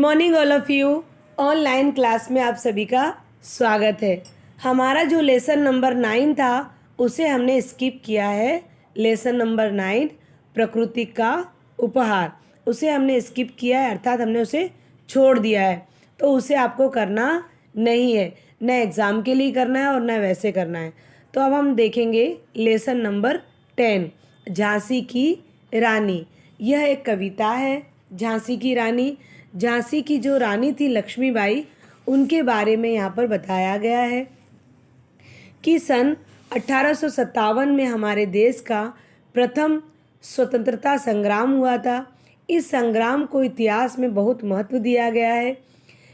Morning all of you. Online class में आप सभी का स्वागत है। हमारा जो लेसन नंबर 9 था उसे हमने स्किप किया है। लेसन नंबर 9 प्रकृति का उपहार, उसे हमने स्किप किया है, अर्थात हमने उसे छोड़ दिया है। तो उसे आपको करना नहीं है, न एग्ज़ाम के लिए करना है और न वैसे करना है। तो अब हम देखेंगे लेसन नंबर 10, झांसी की रानी। यह एक कविता है। झांसी की रानी, झांसी की जो रानी थी लक्ष्मीबाई, उनके बारे में यहाँ पर बताया गया है कि सन 1857 में हमारे देश का प्रथम स्वतंत्रता संग्राम हुआ था। इस संग्राम को इतिहास में बहुत महत्व दिया गया है।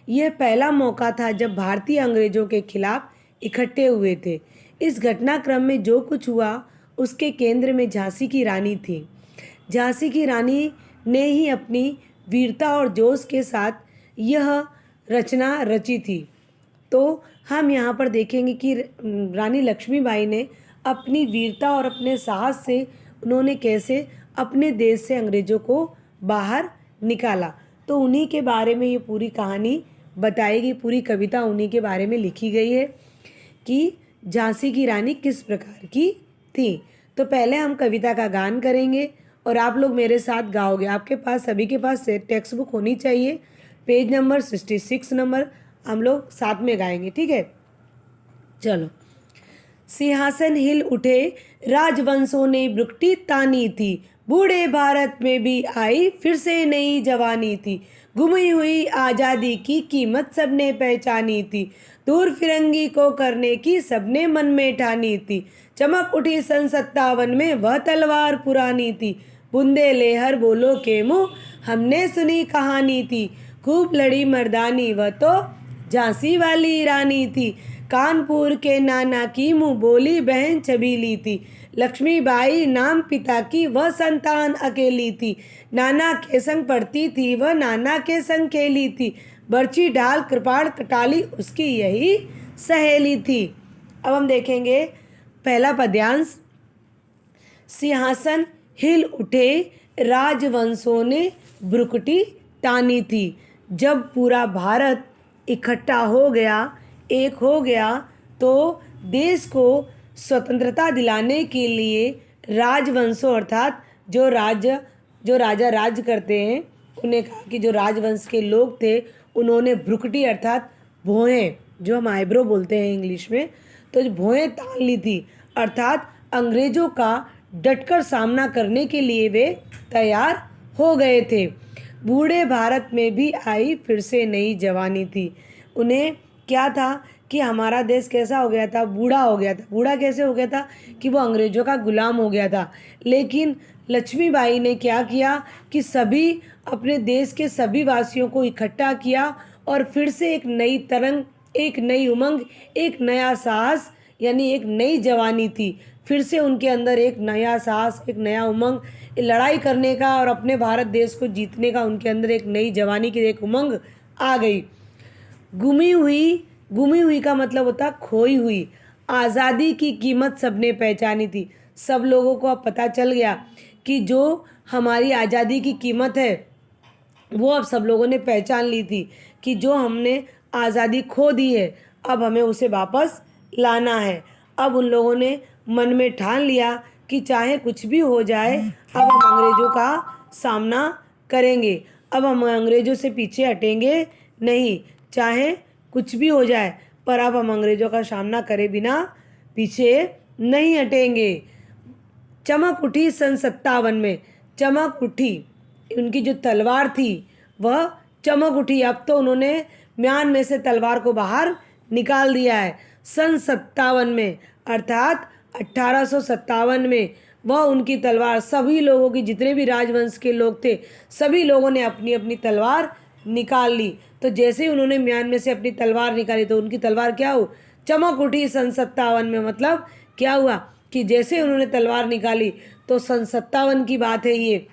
यह पहला मौका था जब भारतीय अंग्रेजों के खिलाफ इकट्ठे हुए थे। इस घटनाक्रम में जो कुछ हुआ उसके केंद्र में झांसी की रानी थी। झांसी की रानी ने ही अपनी वीरता और जोश के साथ यह रचना रची थी। तो हम यहाँ पर देखेंगे कि रानी लक्ष्मीबाई ने अपनी वीरता और अपने साहस से उन्होंने कैसे अपने देश से अंग्रेज़ों को बाहर निकाला। तो उन्हीं के बारे में ये पूरी कहानी बताई गई, पूरी कविता उन्हीं के बारे में लिखी गई है कि झांसी की रानी किस प्रकार की थी। तो पहले हम कविता का गान करेंगे और आप लोग मेरे साथ गाओगे। आपके पास सभी के पास टेक्स्ट बुक होनी चाहिए। पेज नंबर 66 नंबर हम लोग साथ में गाएंगे, ठीक है। चलो। सिंहासन हिल उठे, राजवंशों ने ब्रुकटी तानी थी, बूढ़े भारत में भी आई फिर से नई जवानी थी, गुमी हुई आज़ादी की कीमत सबने पहचानी थी, दूर फिरंगी को करने की सबने मन में ठानी थी, चमक उठी सन 57 में वह तलवार पुरानी थी, बूंदे लेहर बोलो के मुँह हमने सुनी कहानी थी, खूब लड़ी मर्दानी वह तो झांसी वाली रानी थी, कानपुर के नाना की मुँह बोली बहन छबीली थी, लक्ष्मीबाई नाम पिता की वह संतान अकेली थी, नाना के संग पढ़ती थी वह नाना के संग खेली थी, बर्ची डाल कृपाण कटाली उसकी यही सहेली थी। अब हम देखेंगे पहला पद्यांश। सिंहासन हिल उठे, राजवंशों ने ब्रुकटी तानी थी। जब पूरा भारत इकट्ठा हो गया, एक हो गया, तो देश को स्वतंत्रता दिलाने के लिए राजवंशों अर्थात जो राजा राज करते हैं, उन्हें कहा कि जो राजवंश के लोग थे उन्होंने ब्रुकटी अर्थात भौहें, जो हम आईब्रो बोलते हैं इंग्लिश में, तो जो भौहें तान ली थी, अर्थात अंग्रेज़ों का डटकर सामना करने के लिए वे तैयार हो गए थे। बूढ़े भारत में भी आई फिर से नई जवानी थी। उन्हें क्या था कि हमारा देश कैसा हो गया था, बूढ़ा हो गया था। बूढ़ा कैसे हो गया था कि वो अंग्रेज़ों का गुलाम हो गया था। लेकिन लक्ष्मीबाई ने क्या किया कि सभी अपने देश के सभी वासियों को इकट्ठा किया और फिर से एक नई तरंग, एक नई उमंग, एक नया साहस, यानी एक नई जवानी थी। फिर से उनके अंदर एक नया साहस, एक नया उमंग, लड़ाई करने का और अपने भारत देश को जीतने का उनके अंदर एक नई जवानी की एक उमंग आ गई। गुमी हुई का मतलब होता खोई हुई। आज़ादी की कीमत सबने पहचानी थी। सब लोगों को अब पता चल गया कि जो हमारी आज़ादी की कीमत है वो अब सब लोगों ने पहचान ली थी कि जो हमने आज़ादी खो दी है अब हमें उसे वापस लाना है। अब उन लोगों ने मन में ठान लिया कि चाहे कुछ भी हो जाए अब हम अंग्रेज़ों का सामना करेंगे, अब हम अंग्रेज़ों से पीछे हटेंगे नहीं, चाहे कुछ भी हो जाए पर अब हम अंग्रेज़ों का सामना करे बिना पीछे नहीं हटेंगे। चमक उठी सन 57 में, चमक उठी, उनकी जो तलवार थी वह चमक उठी। अब तो उन्होंने म्यान में से तलवार को बाहर निकाल दिया है। सन 57 में अर्थात 1857 में वह उनकी तलवार, सभी लोगों की, जितने भी राजवंश के लोग थे सभी लोगों ने अपनी अपनी तलवार निकाल ली। तो जैसे ही उन्होंने म्यान में से अपनी तलवार निकाली तो उनकी तलवार क्या हो, चमक उठी सन 57 में। मतलब क्या हुआ कि जैसे उन्होंने तलवार निकाली तो सन 57 की बात है, ये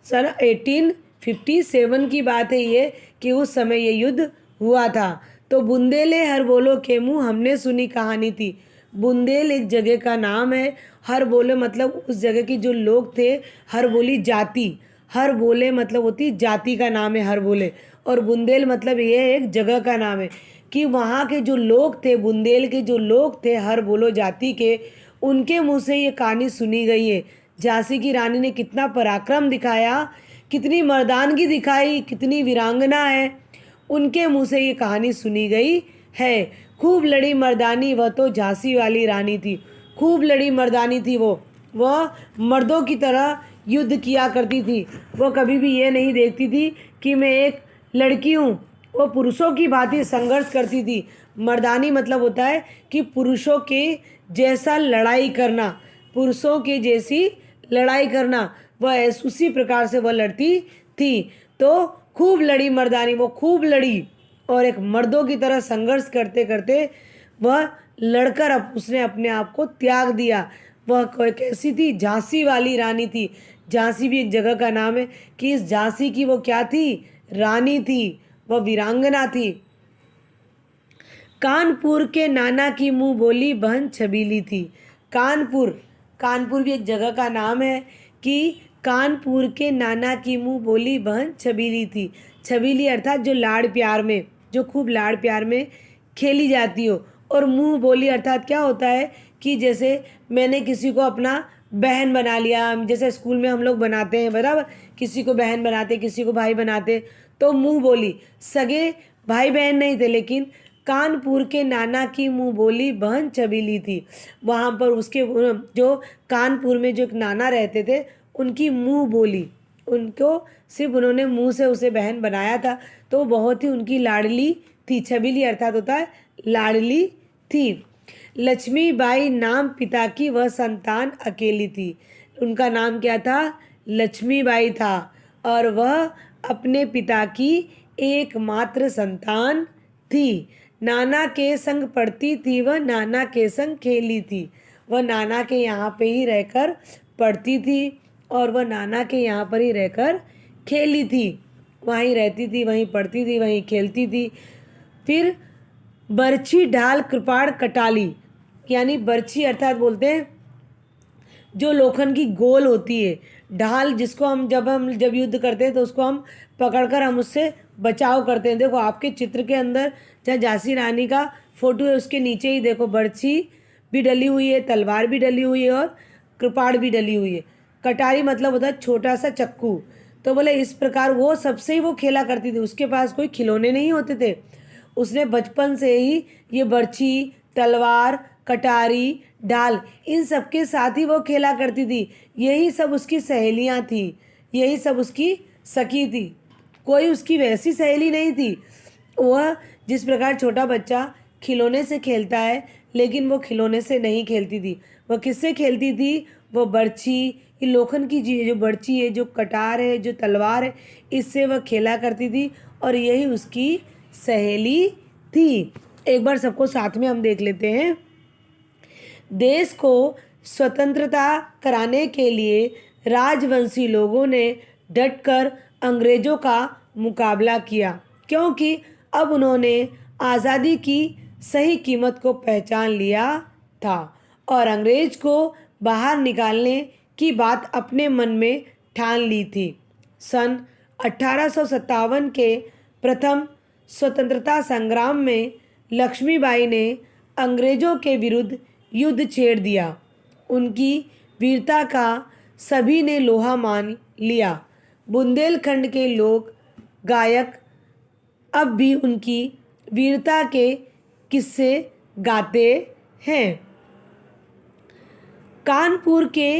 सन 1857 की बात है ये, कि उस समय ये युद्ध हुआ था। तो बुंदेले हर बोलो के मुँह हमने सुनी कहानी थी। बुंदेल एक जगह का नाम है। हर बोले मतलब उस जगह की जो लोग थे, हर बोली जाति, हर बोले मतलब होती जाति का नाम है हर बोले। और बुंदेल मतलब ये एक जगह का नाम है कि वहाँ के जो लोग थे, बुंदेल के जो लोग थे हर बोलो जाति के, उनके मुंह से ये कहानी सुनी गई है। झांसी की रानी ने कितना पराक्रम दिखाया, कितनी मर्दानगी दिखाई, कितनी वीरांगना है, उनके मुंह से ये कहानी सुनी गई है। खूब लड़ी मर्दानी वह तो झांसी वाली रानी थी। खूब लड़ी मर्दानी थी वो, वह मर्दों की तरह युद्ध किया करती थी। वो कभी भी ये नहीं देखती थी कि मैं एक लड़की हूँ, वो पुरुषों की भांति संघर्ष करती थी। मर्दानी मतलब होता है कि पुरुषों के जैसा लड़ाई करना, पुरुषों के जैसी लड़ाई करना, वह उसी प्रकार से वह लड़ती थी। तो खूब लड़ी मर्दानी, वो खूब लड़ी और एक मर्दों की तरह संघर्ष करते करते वह लड़कर अब उसने अपने आप को त्याग दिया। वह कैसी थी? झांसी वाली रानी थी। झांसी भी एक जगह का नाम है कि इस झांसी की वो क्या थी? रानी थी, वह वीरांगना थी। कानपुर के नाना की मुंह बोली बहन छबीली थी। कानपुर, कानपुर भी एक जगह का नाम है कि कानपुर के नाना की मुंह बोली बहन छबीली थी। छबीली अर्थात जो लाड़ प्यार में, जो खूब लाड़ प्यार में खेली जाती हो। और मुंह बोली अर्थात क्या होता है कि जैसे मैंने किसी को अपना बहन बना लिया, जैसे स्कूल में हम लोग बनाते हैं बराबर, किसी को बहन बनाते, किसी को भाई बनाते, तो मुंह बोली। सगे भाई बहन नहीं थे, लेकिन कानपुर के नाना की मुंह बोली बहन छबीली थी। वहाँ पर उसके जो कानपुर में जो एक नाना रहते थे, उनकी मुंह बोली, उनको सिर्फ उन्होंने मुंह से उसे बहन बनाया था, तो बहुत ही उनकी लाडली थी। छबीली अर्थात होता है लाडली थी। लक्ष्मीबाई नाम पिता की, वह संतान अकेली थी। उनका नाम क्या था? लक्ष्मीबाई था और वह अपने पिता की एकमात्र संतान थी। नाना के संग पढ़ती थी, वह नाना के संग खेली थी। वह नाना के यहाँ पे ही रहकर पढ़ती थी और वह नाना के यहाँ पर ही रहकर खेली थी। वहीं रहती थी, वहीं पढ़ती थी, वहीं खेलती थी। फिर बर्छी ढाल कृपाण कटाली, यानी बर्छी अर्थात बोलते हैं जो लोखंड की गोल होती है, ढाल जिसको हम जब युद्ध करते हैं तो उसको हम पकड़कर हम उससे बचाव करते हैं। देखो आपके चित्र के अंदर जहाँ झांसी रानी का फोटो है उसके नीचे ही देखो बर्छी भी डली हुई है, तलवार भी डली हुई है और कृपाण भी डली हुई है। कटारी मतलब होता है छोटा सा चक्कू। तो बोले इस प्रकार वो सबसे ही वो खेला करती थी। उसके पास कोई खिलौने नहीं होते थे, उसने बचपन से ही ये बर्छी, तलवार, कटारी, ढाल इन सब के साथ ही वो खेला करती थी। यही सब उसकी सहेलियां थी, यही सब उसकी सखी थी। कोई उसकी वैसी सहेली नहीं थी। वह जिस प्रकार छोटा बच्चा खिलौने से खेलता है, लेकिन वो खिलौने से नहीं खेलती थी। वह किससे खेलती थी? वो बर्छी, ये लोखंड की जो बर्छी है, जो कटार है, जो तलवार है, इससे वह खेला करती थी और यही उसकी सहेली थी। एक बार सबको साथ में हम देख लेते हैं। देश को स्वतंत्रता कराने के लिए राजवंशी लोगों ने डटकर अंग्रेजों का मुकाबला किया, क्योंकि अब उन्होंने आज़ादी की सही कीमत को पहचान लिया था और अंग्रेज को बाहर निकालने की बात अपने मन में ठान ली थी। सन 1857 के प्रथम स्वतंत्रता संग्राम में लक्ष्मीबाई ने अंग्रेजों के विरुद्ध युद्ध छेड़ दिया। उनकी वीरता का सभी ने लोहा मान लिया। बुंदेलखंड के लोग गायक अब भी उनकी वीरता के किस्से गाते हैं। कानपुर के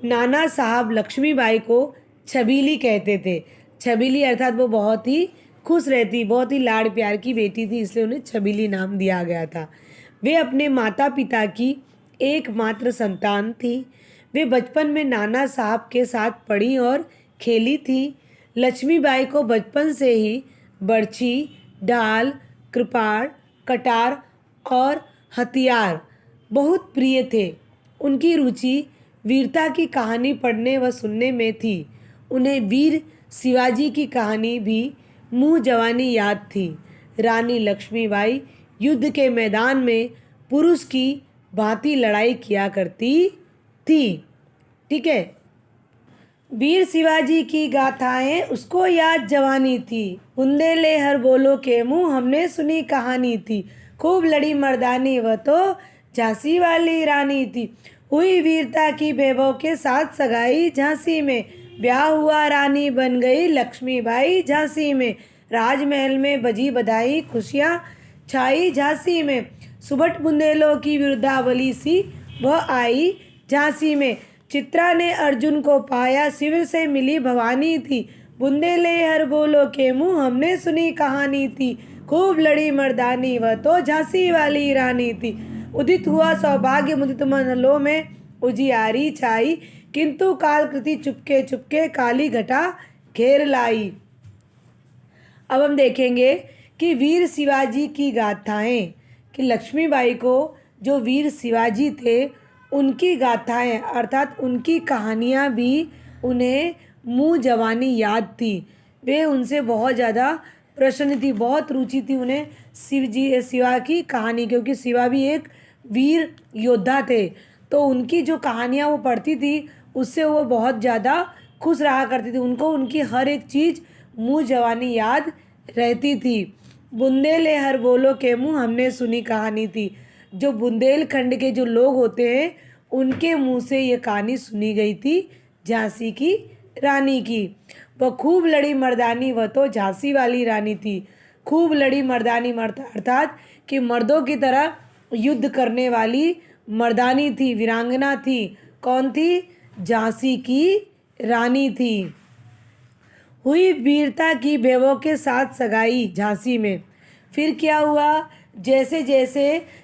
नाना साहब लक्ष्मीबाई को छबीली कहते थे। छबीली अर्थात वो बहुत ही खुश रहती, बहुत ही लाड़ प्यार की बेटी थी, इसलिए उन्हें छबीली नाम दिया गया था। वे अपने माता पिता की एकमात्र संतान थी। वे बचपन में नाना साहब के साथ पढ़ी और खेली थी। लक्ष्मीबाई को बचपन से ही बर्छी, ढाल, कृपाण, कटार और हथियार बहुत प्रिय थे। उनकी रुचि वीरता की कहानी पढ़ने व सुनने में थी। उन्हें वीर शिवाजी की कहानी भी मुँह जवानी याद थी। रानी लक्ष्मीबाई युद्ध के मैदान में पुरुष की भांति लड़ाई किया करती थी। ठीक है, वीर शिवाजी की गाथाएं उसको याद जवानी थी, बुंदेले हर बोलो के मुँह हमने सुनी कहानी थी। खूब लड़ी मर्दानी वह तो झांसी वाली रानी थी। हुई वीरता की वैभव के साथ सगाई झांसी में, ब्याह हुआ रानी बन गई लक्ष्मीबाई झांसी में। राजमहल में बजी बधाई खुशियाँ छाई झांसी में। सुबट बुंदेलों की विरुद्धावली सी वह आई झांसी में। चित्रा ने अर्जुन को पाया शिविर से मिली भवानी थी। बुंदेले हर बोलो के मुँह हमने सुनी कहानी थी। खूब लड़ी मर्दानी वह तो झांसी वाली रानी थी। उदित हुआ सौभाग्य मुदित महलों में उजियारी छाई, किंतु कालकृति चुपके चुपके काली घटा घेर लाई। अब हम देखेंगे कि वीर शिवाजी की गाथाएं, कि लक्ष्मीबाई को जो वीर शिवाजी थे उनकी गाथाएं अर्थात उनकी कहानियाँ भी उन्हें मुँह जवानी याद थी। वे उनसे बहुत ज़्यादा प्रसन्न थी, बहुत रुचि थी उन्हें शिवा की कहानी, क्योंकि शिवा भी एक वीर योद्धा थे। तो उनकी जो कहानियाँ वो पढ़ती थी उससे वो बहुत ज़्यादा खुश रहा करती थी। उनको उनकी हर एक चीज़ मुँह जवानी याद रहती थी। बुंदेले हर बोलो के मुँह हमने सुनी कहानी थी। जो बुंदेलखंड के जो लोग होते हैं उनके मुँह से ये कहानी सुनी गई थी झांसी की रानी की। वह खूब लड़ी मर्दानी वह तो झांसी वाली रानी थी। खूब लड़ी मर्दानी अर्थात कि मर्दों की तरह युद्ध करने वाली मर्दानी थी, वीरांगना थी। कौन थी? झांसी की रानी थी। हुई वीरता की वैभव के साथ सगाई झांसी में। फिर क्या हुआ? जैसे जैसे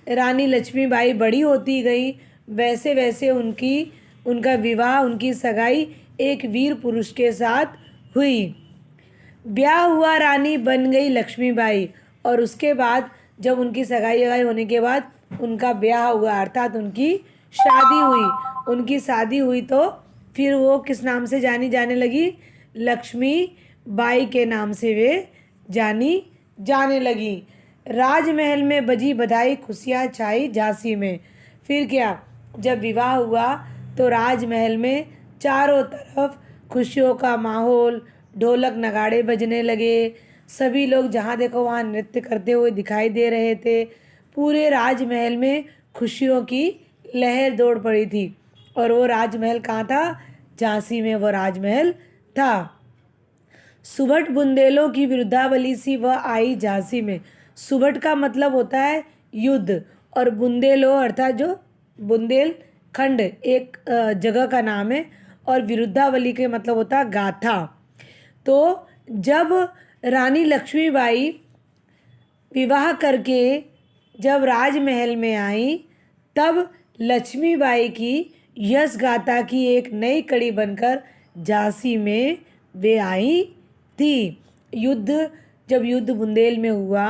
रानी लक्ष्मीबाई बड़ी होती गई वैसे वैसे उनका विवाह, उनकी सगाई एक वीर पुरुष के साथ हुई। ब्याह हुआ रानी बन गई लक्ष्मीबाई, और उसके बाद जब उनकी सगाई होने के बाद उनका ब्याह हुआ अर्थात उनकी शादी हुई। उनकी शादी हुई तो फिर वो किस नाम से जानी जाने लगी? लक्ष्मीबाई के नाम से वे जानी जाने लगी। राजमहल में बजी बधाई खुशियाँ छाई झांसी में। फिर क्या? जब विवाह हुआ तो राजमहल में चारों तरफ खुशियों का माहौल, ढोलक नगाड़े बजने लगे। सभी लोग जहाँ देखो वहाँ नृत्य करते हुए दिखाई दे रहे थे। पूरे राजमहल में खुशियों की लहर दौड़ पड़ी थी। और वो राजमहल कहाँ था? झांसी में वो राजमहल था। सुबट बुंदेलों की विरुद्धावली सी वह आई झांसी में। सुबट का मतलब होता है युद्ध, और बुंदेलो अर्थात जो बुंदेलखंड एक जगह का नाम है, और विरुद्धावली के मतलब होता है गाथा। तो जब रानी लक्ष्मीबाई विवाह करके जब राजमहल में आई तब लक्ष्मीबाई की यश गाथा की एक नई कड़ी बनकर झांसी में वे आई थी। जब युद्ध बुंदेल में हुआ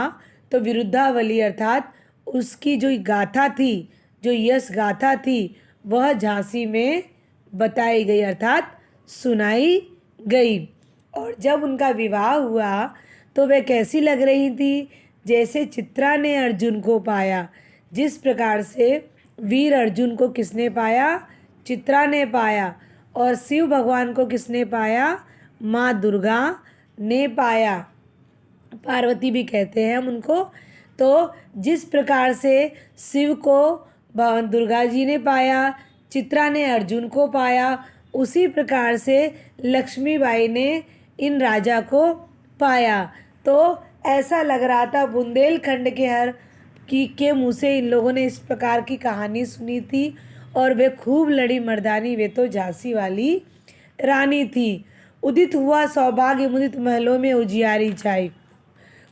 तो विरुद्धावली अर्थात उसकी जो गाथा थी, जो यश गाथा थी, वह झांसी में बताई गई अर्थात सुनाई गई। और जब उनका विवाह हुआ तो वे कैसी लग रही थी? जैसे चित्रा ने अर्जुन को पाया। जिस प्रकार से वीर अर्जुन को किसने पाया? चित्रा ने पाया। और शिव भगवान को किसने पाया? माँ दुर्गा ने पाया। पार्वती भी कहते हैं हम उनको। तो जिस प्रकार से शिव को दुर्गा जी ने पाया, चित्रा ने अर्जुन को पाया, उसी प्रकार से लक्ष्मीबाई ने इन राजा को पाया। तो ऐसा लग रहा था बुंदेलखंड के मुँह से इन लोगों ने इस प्रकार की कहानी सुनी थी। और वे खूब लड़ी मर्दानी वे तो झांसी वाली रानी थी। उदित हुआ सौभाग्य मुदित महलों में उजियारी छाई।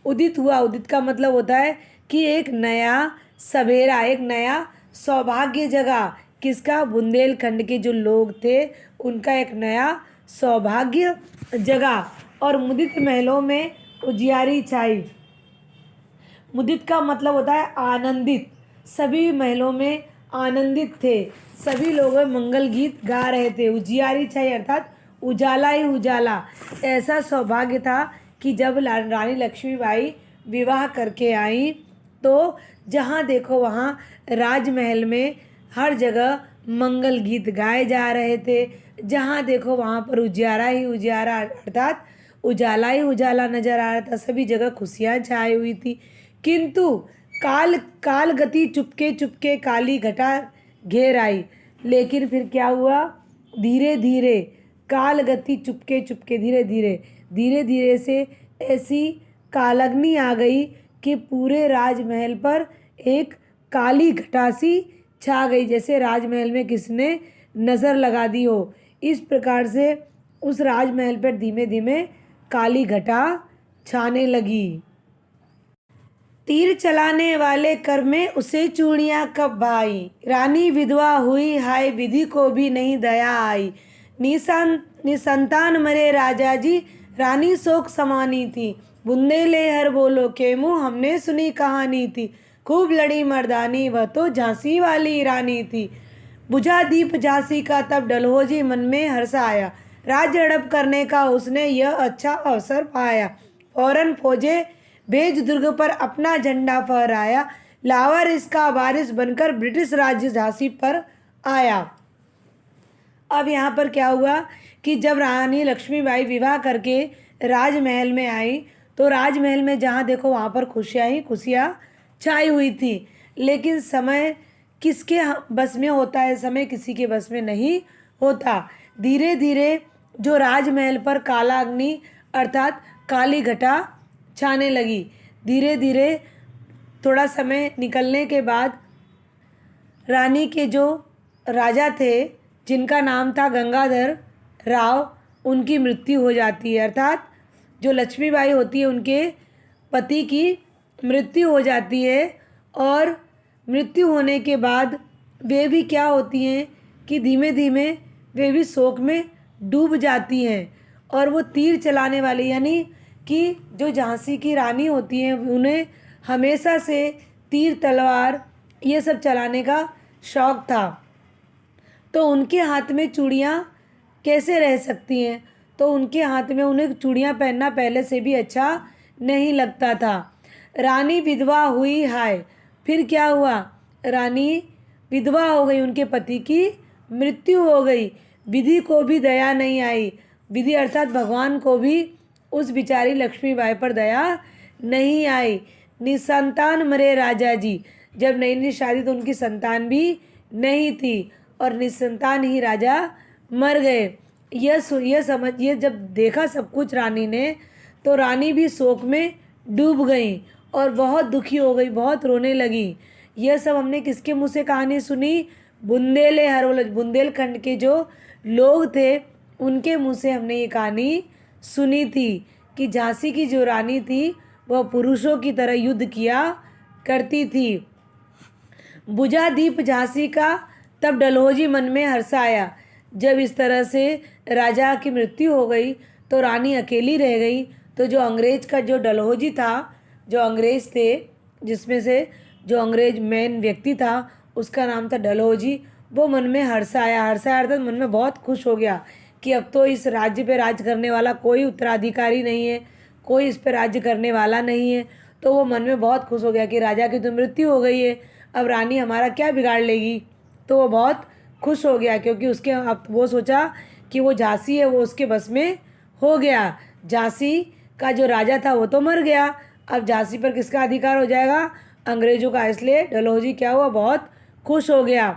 उदित हुआ, उदित का मतलब होता है कि एक नया सवेरा, एक नया सौभाग्य जगा। किसका? बुंदेलखंड के जो लोग थे उनका एक नया सौभाग्य जगा। और मुदित महलों में उजियारी छाई। मुदित का मतलब होता है आनंदित। सभी महलों में आनंदित थे, सभी लोग मंगल गीत गा रहे थे। उजियारी छाई अर्थात उजाला ही उजाला। ऐसा सौभाग्य था कि जब रानी लक्ष्मीबाई विवाह करके आई तो जहाँ देखो वहाँ राजमहल में हर जगह मंगल गीत गाए जा रहे थे। जहाँ देखो वहाँ पर उजियारा ही उजियारा, अर्थात उजाला ही उजाला नजर आ रहा था। सभी जगह खुशियाँ छाई हुई थी। किंतु काल काल गति चुपके चुपके काली घटा घेर आई। लेकिन फिर क्या हुआ, धीरे धीरे काल गति चुपके चुपके धीरे धीरे से ऐसी कालग्नि आ गई कि पूरे राजमहल पर एक काली घटा सी छा गई, जैसे राजमहल में किसने नज़र लगा दी हो। इस प्रकार से उस राजमहल पर धीमे धीमे काली घटा छाने लगी। तीर चलाने वाले कर में उसे चूड़ियाँ कब भाई, रानी विधवा हुई हाय विधि को भी नहीं दया आई। निसंतान मरे राजा जी, रानी शोक समानी थी। बुंदेले हर बोलो के मुँह, हमने सुनी कहानी थी। खूब लड़ी मर्दानी, वह तो झांसी वाली रानी थी। बुझा दीप झांसी का तब डलहौजी मन में हर्ष आया। राज्य हड़प करने का उसने यह अच्छा अवसर पाया। फौरन फौजे भेज दुर्ग पर अपना झंडा फहराया। लावर इसका वारिस बनकर ब्रिटिश राज्य झांसी पर आया। अब यहाँ पर क्या हुआ कि जब रानी लक्ष्मीबाई विवाह करके राजमहल में आई, तो राजमहल में जहाँ देखो वहाँ पर खुशियाँ ही खुशियाँ छाई हुई थी। लेकिन समय किसके बस में होता है, समय किसी के बस में नहीं होता। धीरे धीरे जो राजमहल पर काला अग्नि अर्थात काली घटा छाने लगी। धीरे धीरे थोड़ा समय निकलने के बाद रानी के जो राजा थे, जिनका नाम था गंगाधर राव, उनकी मृत्यु हो जाती है। अर्थात जो लक्ष्मीबाई होती है उनके पति की मृत्यु हो जाती है। और मृत्यु होने के बाद वे भी क्या होती हैं कि धीमे धीमे वे भी शोक में डूब जाती हैं। और वो तीर चलाने वाली यानी कि जो झांसी की रानी होती हैं, उन्हें हमेशा से तीर तलवार ये सब चलाने का शौक़ था। तो उनके हाथ में चूड़ियाँ कैसे रह सकती हैं, तो उनके हाथ में उन्हें चूड़ियाँ पहनना पहले से भी अच्छा नहीं लगता था। रानी विधवा हुई हाय, फिर क्या हुआ, रानी विधवा हो गई, उनके पति की मृत्यु हो गई। विधि को भी दया नहीं आई। विधि अर्थात भगवान को भी उस बिचारी लक्ष्मीबाई पर दया नहीं आई। निसंतान मरे राजा जी, जब नई नई शादी तो उनकी संतान भी नहीं थी और निसंतान ही राजा मर गए। ये जब देखा सब कुछ रानी ने, तो रानी भी शोक में डूब गई और बहुत दुखी हो गई, बहुत रोने लगी। यह सब हमने किसके मुँह से कहानी सुनी, बुंदेलखंड के जो लोग थे उनके मुँह से हमने ये कहानी सुनी थी कि झांसी की जो रानी थी वह पुरुषों की तरह युद्ध किया करती थी। बुझा दीप झांसी का तब डलहौजी मन में हर्ष आया। जब इस तरह से राजा की मृत्यु हो गई तो रानी अकेली रह गई। तो जो अंग्रेज का जो डलहौजी था, जो अंग्रेज थे, जिसमें से जो अंग्रेज मेन व्यक्ति था उसका नाम था डलहौजी, वो मन में हर्ष आया। हर्ष आया अर्थात मन में बहुत खुश हो गया कि अब तो इस राज्य पे राज करने वाला कोई उत्तराधिकारी नहीं है, कोई इस पे राज्य करने वाला नहीं है। तो वो मन में बहुत खुश हो गया कि राजा की तो मृत्यु हो गई है, अब रानी हमारा क्या बिगाड़ लेगी। तो वो बहुत खुश हो गया क्योंकि उसके अब वो सोचा कि वो झांसी है वो उसके बस में हो गया। झांसी का जो राजा था वो तो मर गया, अब झांसी पर किसका अधिकार हो जाएगा, अंग्रेजों का। इसलिए डलहौजी क्या हुआ, बहुत खुश हो गया।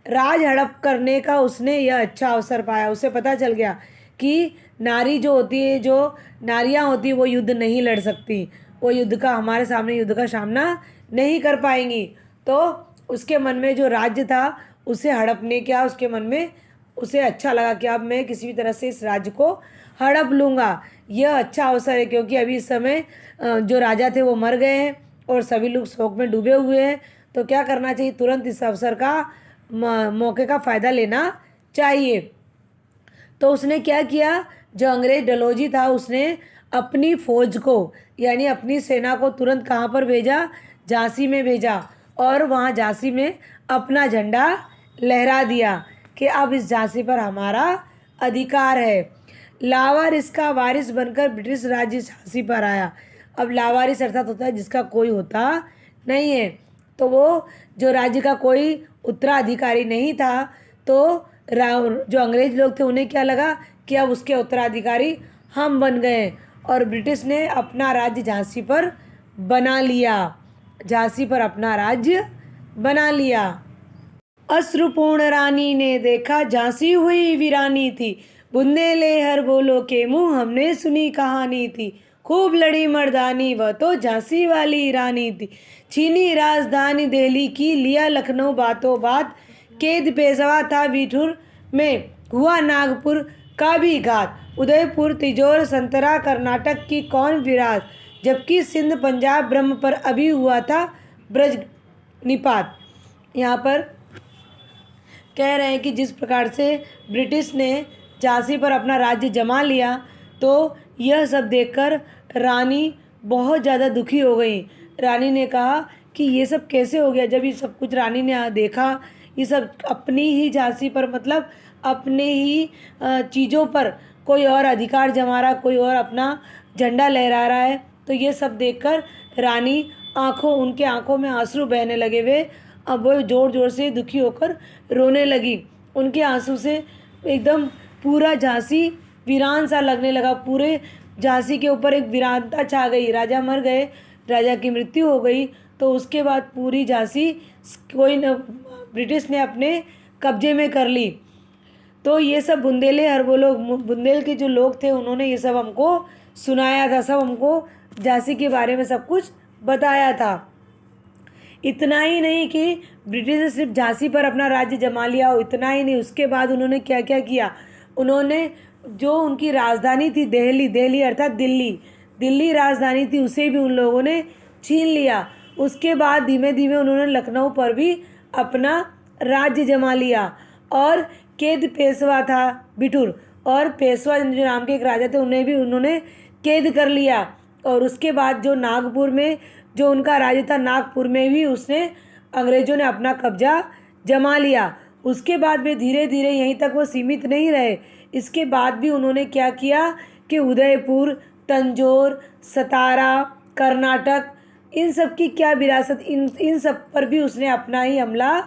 राज हड़प करने का उसने यह अच्छा अवसर पाया। उसे पता चल गया कि नारी जो होती है, जो नारियां होती है, वो युद्ध नहीं लड़ सकती, वो युद्ध का हमारे सामने युद्ध का सामना नहीं कर पाएंगी। तो उसके मन में जो राज्य था उसे हड़पने क्या, उसके मन में उसे अच्छा लगा कि अब मैं किसी भी तरह से इस राज्य को हड़प लूँगा। यह अच्छा अवसर है क्योंकि अभी इस समय जो राजा थे वो मर गए हैं और सभी लोग शोक में डूबे हुए हैं। तो क्या करना चाहिए, तुरंत इस अवसर का मौके का फ़ायदा लेना चाहिए। तो उसने क्या किया, जो अंग्रेज डलहौजी था उसने अपनी फ़ौज को यानी अपनी सेना को तुरंत कहाँ पर भेजा, झांसी में भेजा। और वहाँ झांसी में अपना झंडा लहरा दिया कि अब इस झांसी पर हमारा अधिकार है। लावार इसका वारिस बनकर ब्रिटिश राज्य झांसी पर आया। अब लावारिस अर्थात होता है जिसका कोई होता नहीं है। तो वो जो राज्य का कोई उत्तराधिकारी नहीं था, तो जो अंग्रेज लोग थे उन्हें क्या लगा कि अब उसके उत्तराधिकारी हम बन गए और ब्रिटिश ने अपना राज्य झांसी पर बना लिया। झांसी पर अपना राज्य बना लिया। अश्रुपूर्ण रानी ने देखा झांसी हुई वीरानी थी, बुंदेले हर बोलो के मुँह हमने सुनी कहानी थी। खूब लड़ी मर्दानी वह तो झांसी वाली रानी थी, छीनी राजधानी दिल्ली की लिया लखनऊ बातों बात। कैद पेशवा था बिठूर में हुआ नागपुर का भी घात, उदयपुर तिजोर संतरा कर्नाटक की कौन विराट, जबकि सिंध पंजाब ब्रह्म पर अभी हुआ था ब्रज निपात। यहाँ पर कह रहे हैं कि जिस प्रकार से ब्रिटिश ने झांसी पर अपना राज्य जमा लिया तो यह सब देखकर रानी बहुत ज़्यादा दुखी हो गई। रानी ने कहा कि ये सब कैसे हो गया। जब ये सब कुछ रानी ने देखा, ये सब अपनी ही झांसी पर मतलब अपने ही चीज़ों पर कोई और अधिकार जमा रहा, कोई और अपना झंडा लहरा रहा है, तो ये सब देखकर रानी उनके आँखों में आंसू बहने लगे। वे अब वो ज़ोर ज़ोर से दुखी होकर रोने लगी। उनके आंसू से एकदम पूरा झांसी वीरान सा लगने लगा। पूरे झांसी के ऊपर एक वीरानता छा गई। राजा मर गए, राजा की मृत्यु हो गई, तो उसके बाद पूरी झांसी ब्रिटिश ने अपने कब्जे में कर ली। तो ये सब बुंदेले हर वो लोग, बुंदेल के जो लोग थे, उन्होंने ये सब हमको सुनाया था, सब हमको झांसी के बारे में सब कुछ बताया था। इतना ही नहीं कि ब्रिटिश ने सिर्फ झांसी पर अपना राज्य जमा लिया हो, इतना ही नहीं, उसके बाद उन्होंने क्या क्या किया। उन्होंने जो उनकी राजधानी थी दिल्ली अर्थात दिल्ली राजधानी थी, उसे भी उन लोगों ने छीन लिया। उसके बाद धीमे धीमे उन्होंने लखनऊ पर भी अपना राज्य जमा लिया। और कैद पेशवा था बिठूर, और पेशवा जो नाम के एक राजा थे, उन्हें भी उन्होंने कैद कर लिया। और उसके बाद जो नागपुर में जो उनका राज्य था, नागपुर में भी उसने अंग्रेज़ों ने अपना कब्जा जमा लिया। उसके बाद वे धीरे धीरे यहीं तक वो सीमित नहीं रहे। इसके बाद भी उन्होंने क्या किया कि उदयपुर, तंजौर, सतारा, कर्नाटक, इन सब की क्या विरासत, इन सब पर भी उसने अपना ही हमला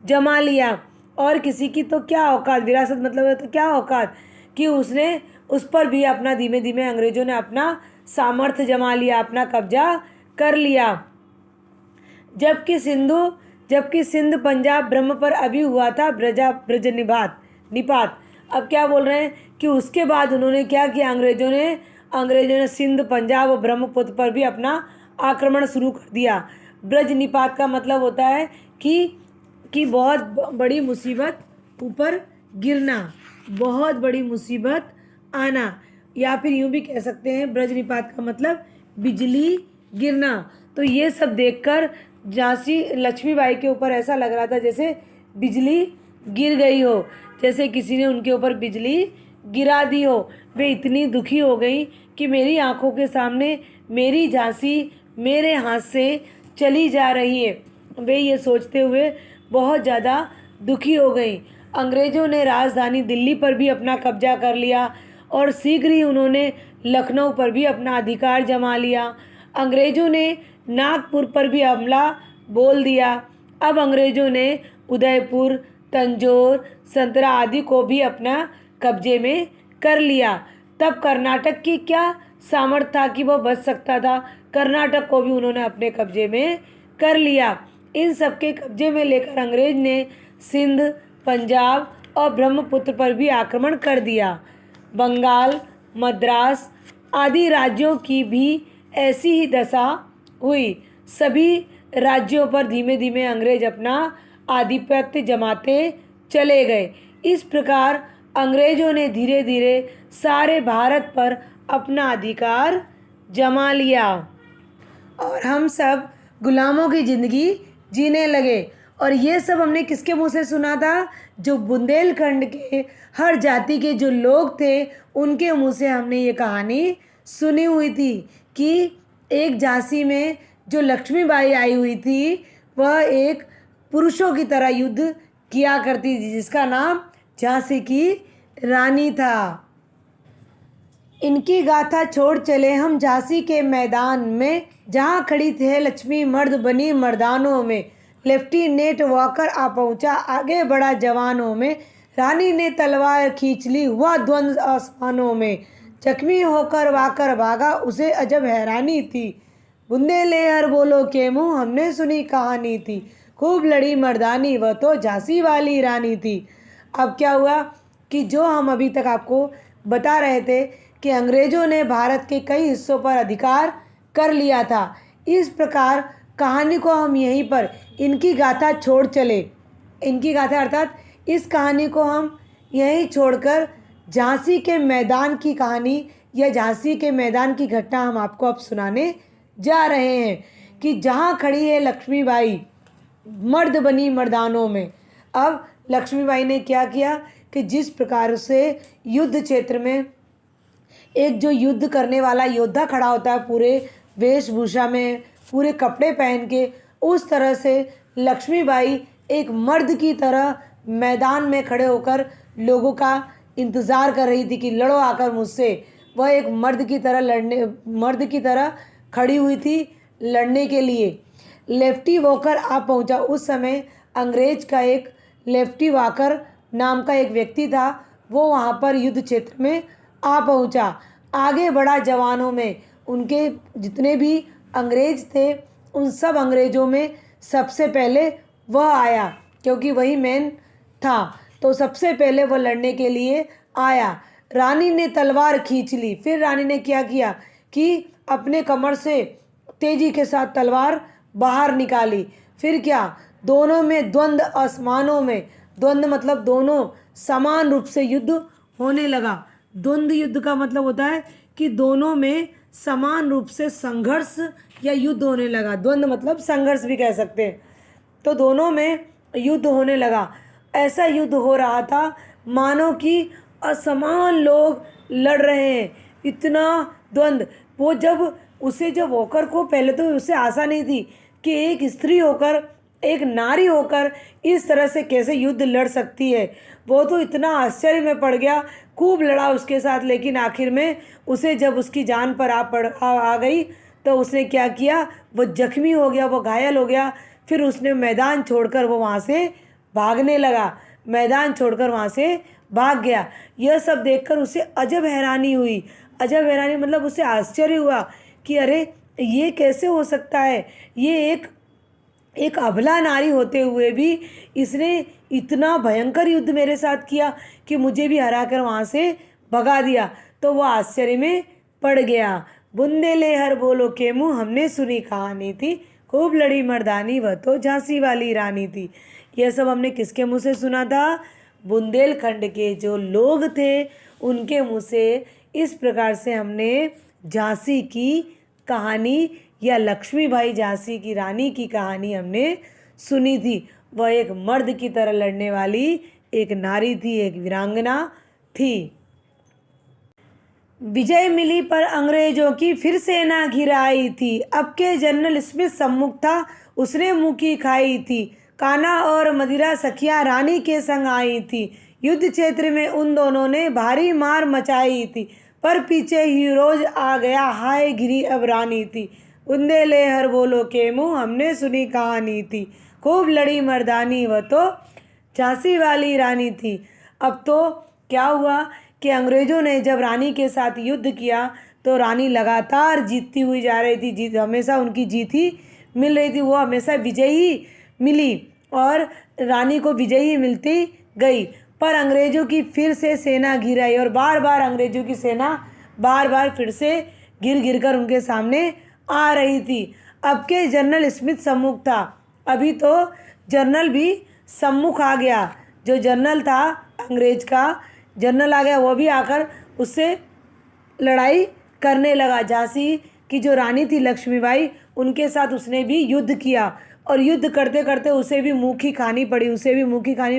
जमा लिया। और किसी की तो क्या औकात, विरासत मतलब है तो क्या औकात कि उसने उस पर भी अपना धीमे धीमे अंग्रेज़ों ने अपना सामर्थ्य जमा लिया, अपना कब्जा कर लिया। जबकि सिंध पंजाब ब्रह्म पर अभी हुआ था ब्रज निपात। अब क्या बोल रहे हैं कि उसके बाद उन्होंने क्या किया, अंग्रेज़ों ने सिंध पंजाब और ब्रह्मपुत्र पर भी अपना आक्रमण शुरू कर दिया। ब्रज निपात का मतलब होता है कि बहुत बड़ी मुसीबत ऊपर गिरना, बहुत बड़ी मुसीबत आना, या फिर यूँ भी कह सकते हैं ब्रज निपात का मतलब बिजली गिरना। तो ये सब देखकर झांसी लक्ष्मीबाई के ऊपर ऐसा लग रहा था जैसे बिजली गिर गई हो, जैसे किसी ने उनके ऊपर बिजली गिरा दी हो। वे इतनी दुखी हो गई कि मेरी आंखों के सामने मेरी झांसी मेरे हाथ से चली जा रही है। वे ये सोचते हुए बहुत ज़्यादा दुखी हो गई। अंग्रेज़ों ने राजधानी दिल्ली पर भी अपना कब्जा कर लिया और शीघ्र ही उन्होंने लखनऊ पर भी अपना अधिकार जमा लिया। अंग्रेज़ों ने नागपुर पर भी हमला बोल दिया। अब अंग्रेज़ों ने उदयपुर, तंजौर, संतरा आदि को भी अपना कब्जे में कर लिया। तब कर्नाटक की क्या सामर्थ्य था कि वह बच सकता था। कर्नाटक को भी उन्होंने अपने कब्जे में कर लिया। इन सब के कब्जे में लेकर अंग्रेज ने सिंध, पंजाब और ब्रह्मपुत्र पर भी आक्रमण कर दिया। बंगाल, मद्रास आदि राज्यों की भी ऐसी ही दशा हुई। सभी राज्यों पर धीमे धीमे अंग्रेज अपना आधिपत्य जमाते चले गए। इस प्रकार अंग्रेज़ों ने धीरे धीरे सारे भारत पर अपना अधिकार जमा लिया और हम सब गुलामों की ज़िंदगी जीने लगे। और ये सब हमने किसके मुंह से सुना था? जो बुंदेलखंड के हर जाति के जो लोग थे उनके मुंह से हमने ये कहानी सुनी हुई थी कि एक झांसी में जो लक्ष्मीबाई आई हुई थी वह एक पुरुषों की तरह युद्ध किया करती थी, जिसका नाम झांसी की रानी था। इनकी गाथा छोड़ चले हम झांसी के मैदान में, जहाँ खड़ी थे लक्ष्मी मर्द बनी मर्दानों में। लेफ्टिनेंट वॉकर आ पहुँचा, आगे बढ़ा जवानों में। रानी ने तलवार खींच ली, हुआ द्वंद आसमानों में, जख्मी होकर वाकर भागा, उसे अजब हैरानी थी। बुंदेलहर बोलो के मुँह, हमने सुनी कहानी थी, खूब लड़ी मर्दानी, वह तो झांसी वाली रानी थी। अब क्या हुआ कि जो हम अभी तक आपको बता रहे थे कि अंग्रेज़ों ने भारत के कई हिस्सों पर अधिकार कर लिया था। इस प्रकार कहानी को हम यहीं पर इनकी गाथा छोड़ चले। इनकी गाथा अर्थात इस कहानी को हम यहीं छोड़कर झांसी के मैदान की कहानी या झांसी के मैदान की घटना हम आपको अब सुनाने जा रहे हैं कि जहाँ खड़ी है लक्ष्मीबाई मर्द बनी मर्दानों में। अब लक्ष्मीबाई ने क्या किया कि जिस प्रकार से युद्ध क्षेत्र में एक जो युद्ध करने वाला योद्धा खड़ा होता है पूरे वेशभूषा में, पूरे कपड़े पहन के, उस तरह से लक्ष्मीबाई एक मर्द की तरह मैदान में खड़े होकर लोगों का इंतज़ार कर रही थी कि लड़ो आकर मुझसे। वह एक मर्द की तरह खड़ी हुई थी लड़ने के लिए। लेफ्टी वॉकर आ पहुंचा। उस समय अंग्रेज का एक लेफ्टी वॉकर नाम का एक व्यक्ति था, वो वहाँ पर युद्ध क्षेत्र में आ पहुंचा। आगे बढ़ा जवानों में, उनके जितने भी अंग्रेज थे उन सब अंग्रेज़ों में सबसे पहले वह आया, क्योंकि वही मेन था। तो सबसे पहले वह लड़ने के लिए आया। रानी ने तलवार खींच ली। फिर रानी ने क्या किया कि अपने कमर से तेजी के साथ तलवार बाहर निकाली। फिर क्या, दोनों में द्वंद आसमानों में, द्वंद मतलब दोनों समान रूप से युद्ध होने लगा। द्वंद युद्ध का मतलब होता है कि दोनों में समान रूप से संघर्ष या युद्ध होने लगा। द्वंद मतलब संघर्ष भी कह सकते हैं। तो दोनों में युद्ध होने लगा। ऐसा युद्ध हो रहा था मानो कि असमान लोग लड़ रहे हैं, इतना द्वंद। वो जब वॉकर को पहले तो उससे आशा नहीं थी कि एक स्त्री होकर, एक नारी होकर इस तरह से कैसे युद्ध लड़ सकती है। वो तो इतना आश्चर्य में पड़ गया, खूब लड़ा उसके साथ, लेकिन आखिर में उसे जब उसकी जान पर आ गई तो उसने क्या किया, वो जख्मी हो गया, वो घायल हो गया। फिर उसने मैदान छोड़कर वो वहाँ से भागने लगा, मैदान छोड़कर वहाँ से भाग गया। यह सब देखकर उसे अजब हैरानी हुई। अजब हैरानी मतलब उसे आश्चर्य हुआ कि अरे ये कैसे हो सकता है, ये एक अबला नारी होते हुए भी इसने इतना भयंकर युद्ध मेरे साथ किया कि मुझे भी हरा कर वहाँ से भगा दिया। तो वह आश्चर्य में पड़ गया। बुंदेलहर बोलो के मुँह, हमने सुनी कहानी थी, खूब लड़ी मर्दानी, वह तो झांसी वाली रानी थी। यह सब हमने किसके मुँह से सुना था? बुंदेलखंड के जो लोग थे उनके मुँह से इस प्रकार से हमने झांसी की कहानी या लक्ष्मीबाई झांसी की रानी की कहानी हमने सुनी थी। वह एक मर्द की तरह लड़ने वाली एक नारी थी, एक वीरांगना थी। विजय मिली पर अंग्रेजों की फिर सेना घिर आई थी। अब के जनरल स्मिथ सम्मुख था, उसने मुँह की खाई थी। कान्हा और मदिरा सखियाँ रानी के संग आई थी। युद्ध क्षेत्र में उन दोनों ने भारी मार मचाई थी, पर पीछे हीरोज आ गया, हाय गिरी अब रानी थी। बुंदेलहर बोलो के मुँह, हमने सुनी कहानी थी, खूब लड़ी मर्दानी, वह तो झांसी वाली रानी थी। अब तो क्या हुआ कि अंग्रेज़ों ने जब रानी के साथ युद्ध किया तो रानी लगातार जीतती हुई जा रही थी। जीत हमेशा उनकी जीत ही मिल रही थी, वो हमेशा विजयी मिली और रानी को विजयी मिलती गई। पर अंग्रेज़ों की फिर से सेना घिर आई और बार बार अंग्रेज़ों की सेना बार बार फिर से घिर कर उनके सामने आ रही थी। अब के जनरल स्मिथ सम्मुख था। अभी तो जनरल भी सम्मुख आ गया, जो जनरल था अंग्रेज का जनरल आ गया, वो भी आकर उससे लड़ाई करने लगा। झांसी की जो रानी थी लक्ष्मीबाई, उनके साथ उसने भी युद्ध किया और युद्ध करते करते उसे भी मुँह की खानी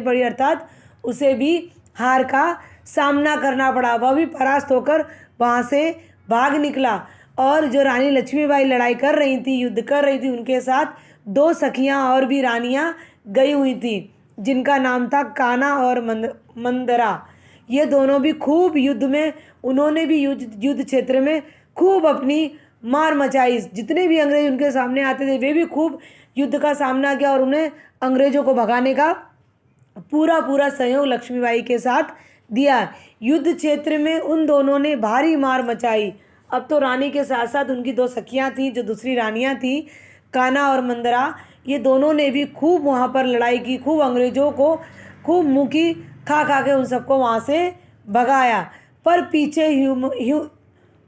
पड़ी, अर्थात उसे भी हार का सामना करना पड़ा। वह भी परास्त होकर वहाँ से भाग निकला और जो रानी लक्ष्मीबाई लड़ाई कर रही थी, युद्ध कर रही थी, उनके साथ दो सखियाँ और भी रानियाँ गई हुई थी, जिनका नाम था कान्हा और मंदरा। ये दोनों भी खूब युद्ध में, उन्होंने भी युद्ध क्षेत्र में खूब अपनी मार मचाई। जितने भी अंग्रेज उनके सामने आते थे वे भी खूब युद्ध का सामना किया और उन्हें अंग्रेज़ों को भगाने का पूरा पूरा सहयोग लक्ष्मीबाई के साथ दिया। युद्ध क्षेत्र में उन दोनों ने भारी मार मचाई। अब तो रानी के साथ साथ उनकी दो सखियां थीं, जो दूसरी रानियां थीं, कान्हा और मंदरा, ये दोनों ने भी खूब वहाँ पर लड़ाई की, खूब अंग्रेज़ों को खूब मुँह खा खा के उन सबको वहाँ से भगाया। पर पीछे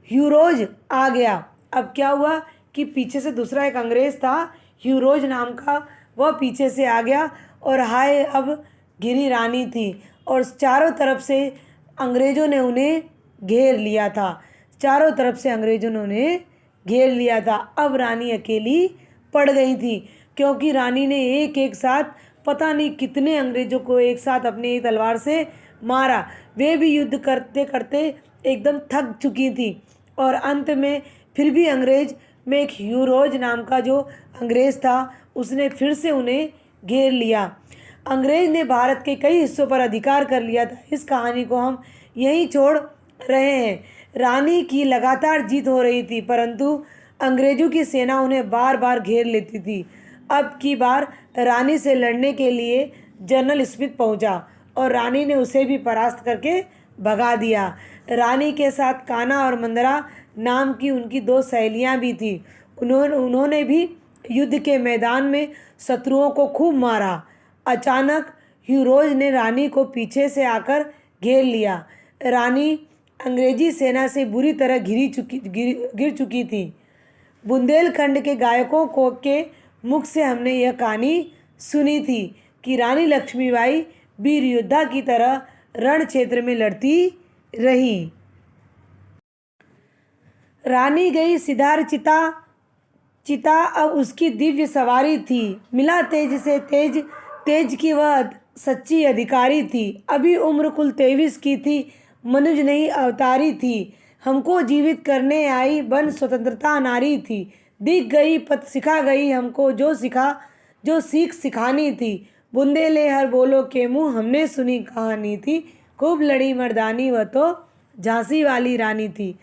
ह्यूरोज आ गया। अब क्या हुआ कि पीछे से दूसरा एक अंग्रेज़ था, ह्यूरोज नाम का, वह पीछे से आ गया और हाय अब गिरी रानी थी और चारों तरफ से अंग्रेज़ों ने उन्हें घेर लिया था। चारों तरफ से अंग्रेज़ों ने उन्हें घेर लिया था। अब रानी अकेली पड़ गई थी, क्योंकि रानी ने एक एक साथ पता नहीं कितने अंग्रेज़ों को एक साथ अपनी तलवार से मारा। वे भी युद्ध करते करते एकदम थक चुकी थी और अंत में फिर भी अंग्रेज़ में एक ह्यूरोज नाम का जो अंग्रेज़ था, उसने फिर से उन्हें घेर लिया। अंग्रेज़ ने भारत के कई हिस्सों पर अधिकार कर लिया था। इस कहानी को हम यहीं छोड़ रहे हैं। रानी की लगातार जीत हो रही थी, परंतु अंग्रेज़ों की सेना उन्हें बार बार घेर लेती थी। अब की बार रानी से लड़ने के लिए जनरल स्मिथ पहुंचा और रानी ने उसे भी परास्त करके भगा दिया। रानी के साथ कान्हा और मंदरा नाम की उनकी दो सहेलियां भी थीं। उन्होंने भी युद्ध के मैदान में शत्रुओं को खूब मारा। अचानक ह्यूरोज ने रानी को पीछे से आकर घेर लिया। रानी अंग्रेजी सेना से बुरी तरह गिर चुकी थी। बुंदेलखंड के गायकों के मुख से हमने यह कहानी सुनी थी कि रानी लक्ष्मीबाई वीर योद्धा की तरह रण क्षेत्र में लड़ती रही। रानी गई सिधार चिता अब उसकी दिव्य सवारी थी। मिला तेज से तेज की वह सच्ची अधिकारी थी। अभी उम्र कुल 23 की थी, मनुज नहीं अवतारी थी। हमको जीवित करने आई बन स्वतंत्रता नारी थी। दिख गई पथ सिखा गई हमको जो सीख सिखानी थी। बुंदे ले हर बोलो के मुँह हमने सुनी कहानी थी। खूब लड़ी मर्दानी वह तो झांसी वाली रानी थी।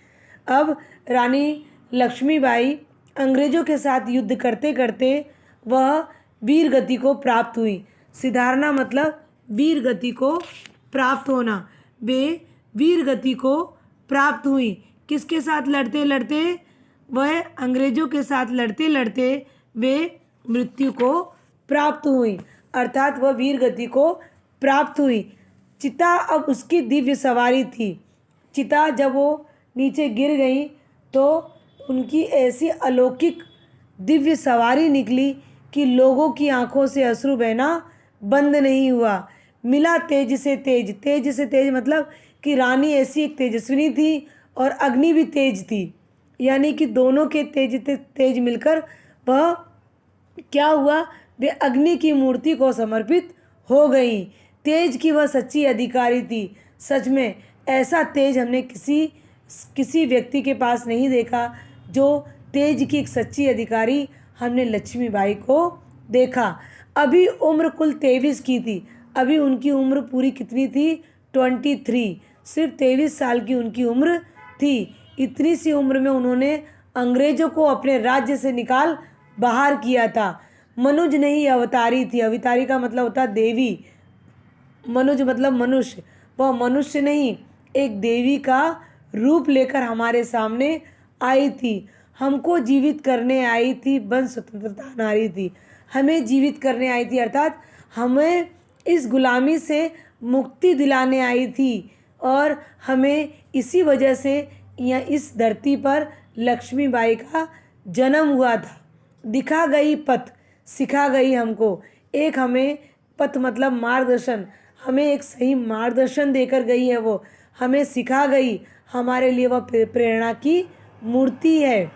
अब रानी लक्ष्मीबाई अंग्रेज़ों के साथ युद्ध करते करते वह वीर गति को प्राप्त हुई। सिधारना मतलब वीर गति को प्राप्त होना। वे वीर गति को प्राप्त हुई। किसके साथ लड़ते लड़ते? वह अंग्रेज़ों के साथ लड़ते लड़ते वे मृत्यु को प्राप्त हुई, अर्थात वह वीर गति को प्राप्त हुई। चिता अब उसकी दिव्य सवारी थी। चिता जब वो नीचे गिर गई तो उनकी ऐसी अलौकिक दिव्य सवारी निकली कि लोगों की आंखों से अश्रु बहना बंद नहीं हुआ। मिला तेज से तेज मतलब कि रानी ऐसी एक तेजस्विनी थी और अग्नि भी तेज थी, यानी कि दोनों के तेज मिलकर वह क्या हुआ, वे अग्नि की मूर्ति को समर्पित हो गई। तेज की वह सच्ची अधिकारी थी। सच में ऐसा तेज हमने किसी व्यक्ति के पास नहीं देखा। जो तेज की एक सच्ची अधिकारी हमने लक्ष्मीबाई को देखा। अभी उम्र कुल 23 की थी। अभी उनकी उम्र पूरी कितनी थी? 23। सिर्फ 23 साल की उनकी उम्र थी। इतनी सी उम्र में उन्होंने अंग्रेज़ों को अपने राज्य से निकाल बाहर किया था। मनुज नहीं अवतारी थी। अवतारी का मतलब होता है देवी। मनुज मतलब मनुष्य। वह मनुष्य नहीं, एक देवी का रूप लेकर हमारे सामने आई थी। हमको जीवित करने आई थी, बन स्वतंत्रता नारी थी। हमें जीवित करने आई थी, अर्थात हमें इस गुलामी से मुक्ति दिलाने आई थी और हमें इसी वजह से यहाँ इस धरती पर लक्ष्मीबाई का जन्म हुआ था। दिखा गई पथ सिखा गई हमको। एक हमें पथ मतलब मार्गदर्शन, हमें एक सही मार्गदर्शन देकर गई है। वो हमें सिखा गई, हमारे लिए वह प्रेरणा की मूर्ति है।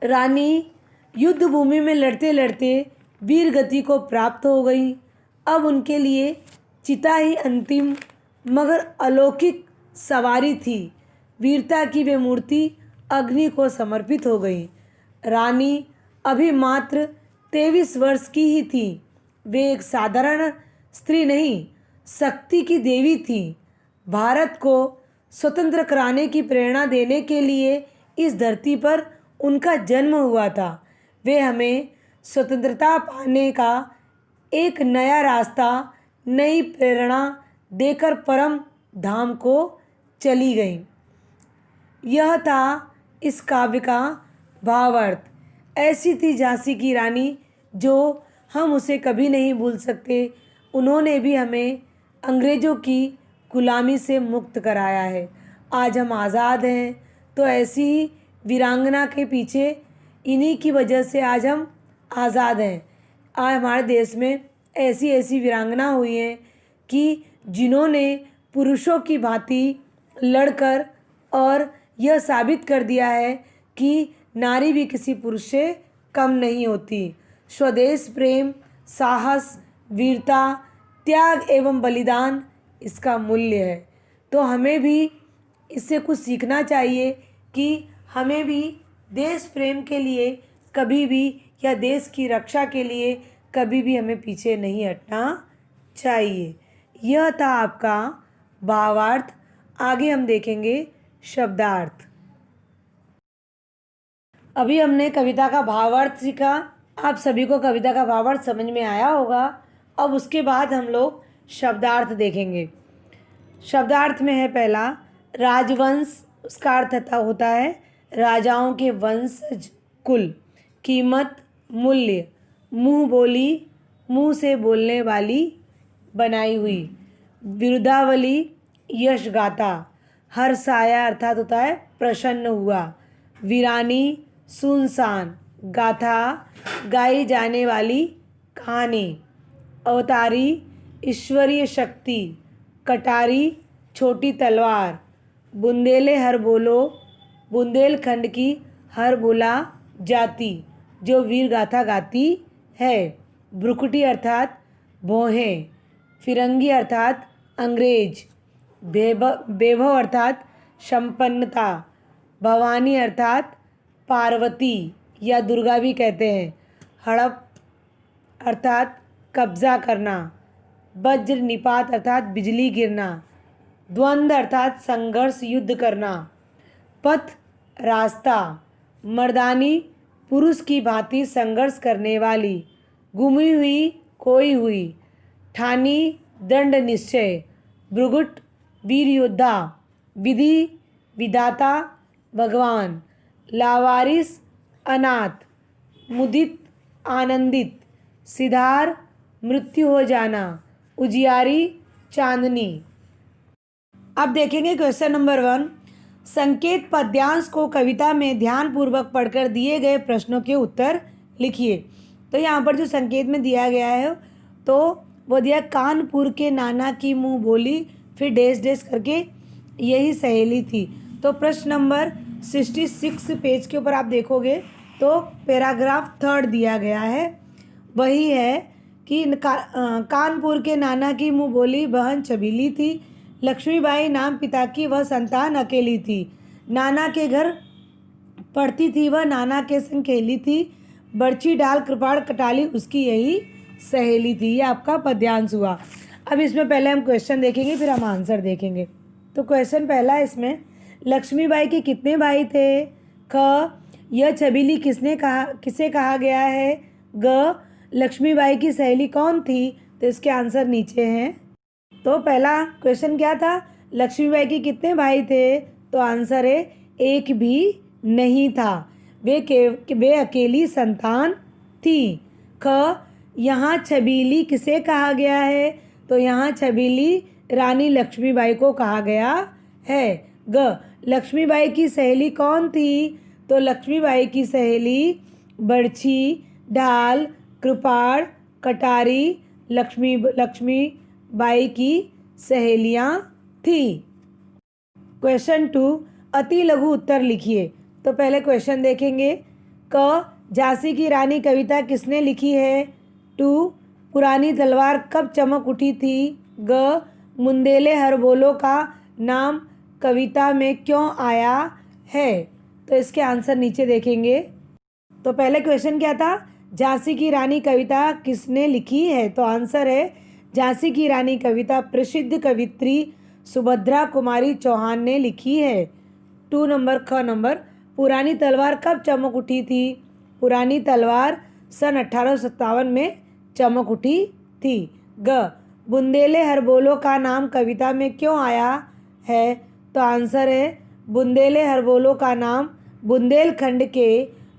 रानी युद्ध भूमि में लड़ते लड़ते वीर गति को प्राप्त हो गई। अब उनके लिए चिता ही अंतिम मगर अलौकिक सवारी थी। वीरता की वे मूर्ति अग्नि को समर्पित हो गई। रानी अभी मात्र 23 वर्ष की ही थी। वे एक साधारण स्त्री नहीं, शक्ति की देवी थी। भारत को स्वतंत्र कराने की प्रेरणा देने के लिए इस धरती पर उनका जन्म हुआ था। वे हमें स्वतंत्रता पाने का एक नया रास्ता नई प्रेरणा देकर परम धाम को चली गई। यह था इस काव्य का भावार्थ। ऐसी थी झांसी की रानी जो हम उसे कभी नहीं भूल सकते। उन्होंने भी हमें अंग्रेज़ों की गुलामी से मुक्त कराया है। आज हम आज़ाद हैं तो ऐसी ही वीरांगना के पीछे, इन्हीं की वजह से आज हम आज़ाद हैं। आज हमारे देश में ऐसी ऐसी वीरांगना हुई हैं कि जिन्होंने पुरुषों की भांति लड़कर और यह साबित कर दिया है कि नारी भी किसी पुरुष से कम नहीं होती। स्वदेश प्रेम, साहस, वीरता, त्याग एवं बलिदान इसका मूल्य है। तो हमें भी इससे कुछ सीखना चाहिए कि हमें भी देश प्रेम के लिए कभी भी, या देश की रक्षा के लिए कभी भी हमें पीछे नहीं हटना चाहिए। यह था आपका भावार्थ। आगे हम देखेंगे शब्दार्थ। अभी हमने कविता का भावार्थ सीखा। आप सभी को कविता का भावार्थ समझ में आया होगा। अब उसके बाद हम लोग शब्दार्थ देखेंगे। शब्दार्थ में है पहला राजवंश। उसका अर्थ होता है राजाओं के वंशज, कुल। कीमत, मूल्य। मुँह बोली, मुँह से बोलने वाली, बनाई हुई। विरुद्धावली, यश गाथा। हर्षाया अर्थात होता है प्रसन्न हुआ। वीरानी, सुनसान। गाथा, गाई जाने वाली कहानी। अवतारी, ईश्वरीय शक्ति। कटारी, छोटी तलवार। बुंदेले हर बोलो, बुंदेलखंड की हर बोला जाति जो वीर गाथा गाती है। भ्रुकुटी अर्थात भौहें। फिरंगी अर्थात अंग्रेज। वैभव अर्थात संपन्नता। भवानी अर्थात पार्वती या दुर्गा भी कहते हैं। हड़प अर्थात कब्जा करना। वज्र निपात अर्थात बिजली गिरना। द्वंद्व अर्थात संघर्ष, युद्ध करना। पथ, रास्ता। मर्दानी, पुरुष की भांति संघर्ष करने वाली। गुमी हुई, खोई हुई। ठानी, दंड निश्चय। भृगुट, वीर योद्धा। विधि, विधाता, भगवान। लावारिस, अनाथ। मुदित, आनंदित। सिधार, मृत्यु हो जाना। उजियारी, चांदनी। अब देखेंगे क्वेश्चन नंबर 1। संकेत पद्यांश को कविता में ध्यानपूर्वक पढ़कर दिए गए प्रश्नों के उत्तर लिखिए। तो यहाँ पर जो संकेत में दिया गया है तो वो दिया कानपुर के नाना की मुँह बोली, फिर डैश डैश करके यही सहेली थी। तो प्रश्न नंबर 66 पेज के ऊपर आप देखोगे तो पैराग्राफ 3 दिया गया है। वही है कि कानपुर के नाना की मुँह बोली बहन छबीली थी। लक्ष्मीबाई नाम पिता की, वह संतान अकेली थी। नाना के घर पढ़ती थी वह, नाना के संग खेली थी। बर्ची डाल कृपाण कटाली, उसकी यही सहेली थी। ये आपका पद्यांश हुआ। अब इसमें पहले हम क्वेश्चन देखेंगे, फिर हम आंसर देखेंगे। तो क्वेश्चन पहला इसमें, लक्ष्मीबाई के कितने भाई थे? ख, यह छबीली किसे कहा गया है? ग, लक्ष्मीबाई की सहेली कौन थी? तो इसके आंसर नीचे हैं। तो पहला क्वेश्चन क्या था? लक्ष्मीबाई के कितने भाई थे? तो आंसर है एक भी नहीं था, वे अकेली संतान थी। ख, यहाँ छबीली किसे कहा गया है? तो यहाँ छबीली रानी लक्ष्मीबाई को कहा गया है। ग, लक्ष्मीबाई की सहेली कौन थी? तो लक्ष्मीबाई की सहेली बर्छी, ढाल, कृपाण, कटारी लक्ष्मीबाई की सहेलियाँ थी। क्वेश्चन 2, अति लघु उत्तर लिखिए। तो पहले क्वेश्चन देखेंगे। क, झांसी की रानी कविता किसने लिखी है? 2, पुरानी तलवार कब चमक उठी थी? ग, मुंदेले हर बोलो का नाम कविता में क्यों आया है? तो इसके आंसर नीचे देखेंगे। तो पहले क्वेश्चन क्या था? झांसी की रानी कविता किसने लिखी है? तो आंसर है झांसी की रानी कविता प्रसिद्ध कवित्री सुभद्रा कुमारी चौहान ने लिखी है। 2 नंबर, ख नंबर, पुरानी तलवार कब चमक उठी थी? पुरानी तलवार सन 1857 में चमक उठी थी। ग, बुंदेले हर बोलो का नाम कविता में क्यों आया है? तो आंसर है बुंदेले हर बोलो का नाम बुंदेलखंड के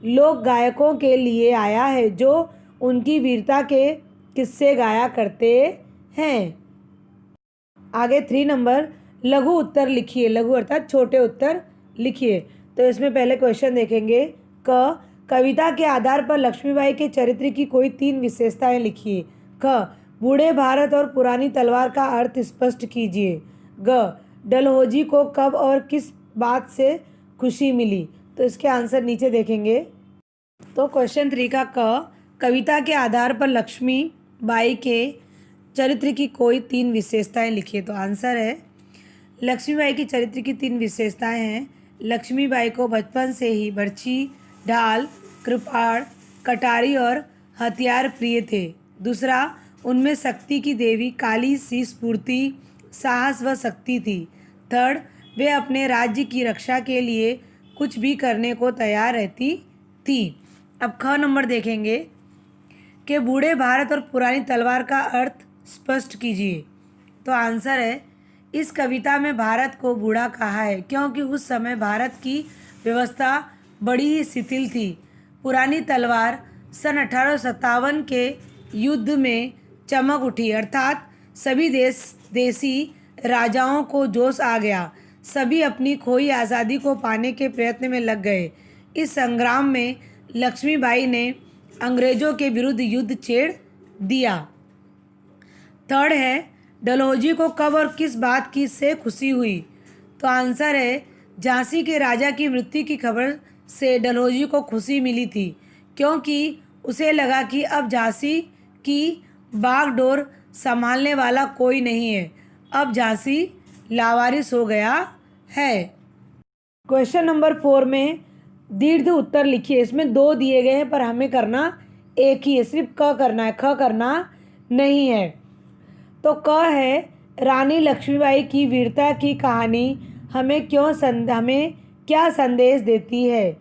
लोक गायकों के लिए आया है जो उनकी वीरता के किस्से गाया करते हैं। आगे 3 नंबर लघु उत्तर लिखिए। लघु अर्थात छोटे उत्तर लिखिए। तो इसमें पहले क्वेश्चन देखेंगे। कविता के आधार पर लक्ष्मीबाई के चरित्र की कोई 3 विशेषताएं लिखिए। बूढ़े भारत और पुरानी तलवार का अर्थ स्पष्ट कीजिए। डलहौजी को कब और किस बात से खुशी मिली? तो इसके आंसर नीचे देखेंगे। तो क्वेश्चन 3 का कविता के आधार पर लक्ष्मीबाई के चरित्र की कोई 3 विशेषताएं लिखिए। तो आंसर है लक्ष्मीबाई की चरित्र की 3 विशेषताएं हैं। लक्ष्मीबाई को बचपन से ही बर्छी, ढाल, कृपाण, कटारी और हथियार प्रिय थे। दूसरा, उनमें शक्ति की देवी काली सी स्फूर्ति, साहस व शक्ति थी। थर्ड, वे अपने राज्य की रक्षा के लिए कुछ भी करने को तैयार रहती थी। अब ख नंबर देखेंगे कि बूढ़े भारत और पुरानी तलवार का अर्थ स्पष्ट कीजिए। तो आंसर है इस कविता में भारत को बूढ़ा कहा है क्योंकि उस समय भारत की व्यवस्था बड़ी ही शिथिल थी। पुरानी तलवार सन 1857 के युद्ध में चमक उठी, अर्थात सभी देसी राजाओं को जोश आ गया। सभी अपनी खोई आज़ादी को पाने के प्रयत्न में लग गए। इस संग्राम में लक्ष्मीबाई ने अंग्रेजों के विरुद्ध युद्ध छेड़ दिया। थर्ड है डलहौजी को कब और किस बात की से खुशी हुई? तो आंसर है झांसी के राजा की मृत्यु की खबर से डलहौजी को खुशी मिली थी क्योंकि उसे लगा कि अब झांसी की बागडोर संभालने वाला कोई नहीं है। अब झांसी लावारिस हो गया है। क्वेश्चन नंबर 4 में दीर्घ उत्तर लिखिए। इसमें 2 दिए गए हैं पर हमें करना एक ही है, सिर्फ क करना है, ख करना नहीं है। तो क है रानी लक्ष्मीबाई की वीरता की कहानी हमें क्या संदेश देती है?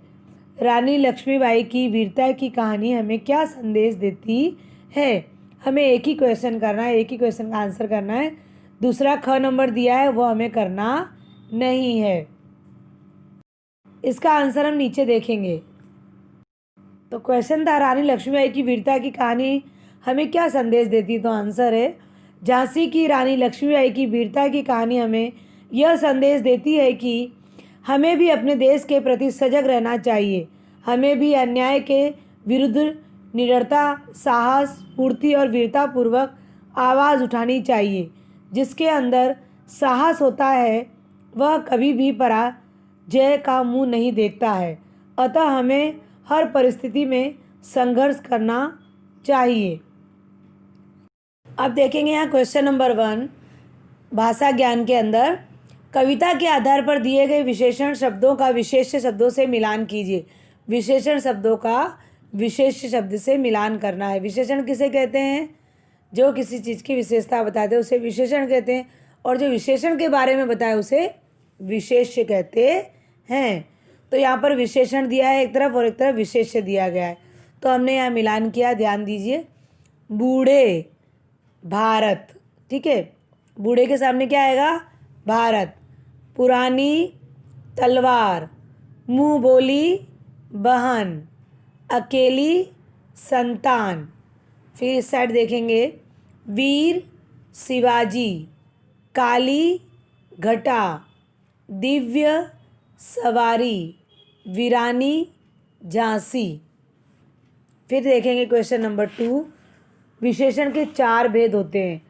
रानी लक्ष्मीबाई की वीरता की कहानी हमें क्या संदेश देती है? हमें एक ही क्वेश्चन करना है, एक ही क्वेश्चन का आंसर करना है। दूसरा ख नंबर दिया है वो हमें करना नहीं है। इसका आंसर हम नीचे देखेंगे। तो क्वेश्चन था रानी लक्ष्मीबाई की वीरता की कहानी हमें क्या संदेश देती? तो आंसर है झांसी की रानी लक्ष्मीबाई की वीरता की कहानी हमें यह संदेश देती है कि हमें भी अपने देश के प्रति सजग रहना चाहिए। हमें भी अन्याय के विरुद्ध निडरता, साहस, स्फूर्ति और वीरतापूर्वक आवाज़ उठानी चाहिए। जिसके अंदर साहस होता है वह कभी भी पराजय का मुंह नहीं देखता है। अतः हमें हर परिस्थिति में संघर्ष करना चाहिए। अब देखेंगे यहाँ क्वेश्चन नंबर 1 भाषा ज्ञान के अंदर कविता के आधार पर दिए गए विशेषण शब्दों का विशेष्य शब्दों से मिलान कीजिए। विशेषण शब्दों का विशेष्य शब्द से मिलान करना है। विशेषण किसे कहते हैं? जो किसी चीज़ की विशेषता बताते हैं उसे विशेषण कहते हैं और जो विशेषण के बारे में बताए उसे विशेष्य कहते हैं। तो यहाँ पर विशेषण दिया है एक तरफ और एक तरफ विशेष्य दिया गया है। तो हमने यहाँ मिलान किया, ध्यान दीजिए। बूढ़े भारत, ठीक है, बूढ़े के सामने क्या आएगा? भारत। पुरानी तलवार, मुँह बोली बहन, अकेली संतान। फिर इस साइड देखेंगे वीर शिवाजी, काली घटा, दिव्य सवारी, वीरानी झांसी। फिर देखेंगे क्वेश्चन नंबर 2 विशेषण के 4 भेद होते हैं।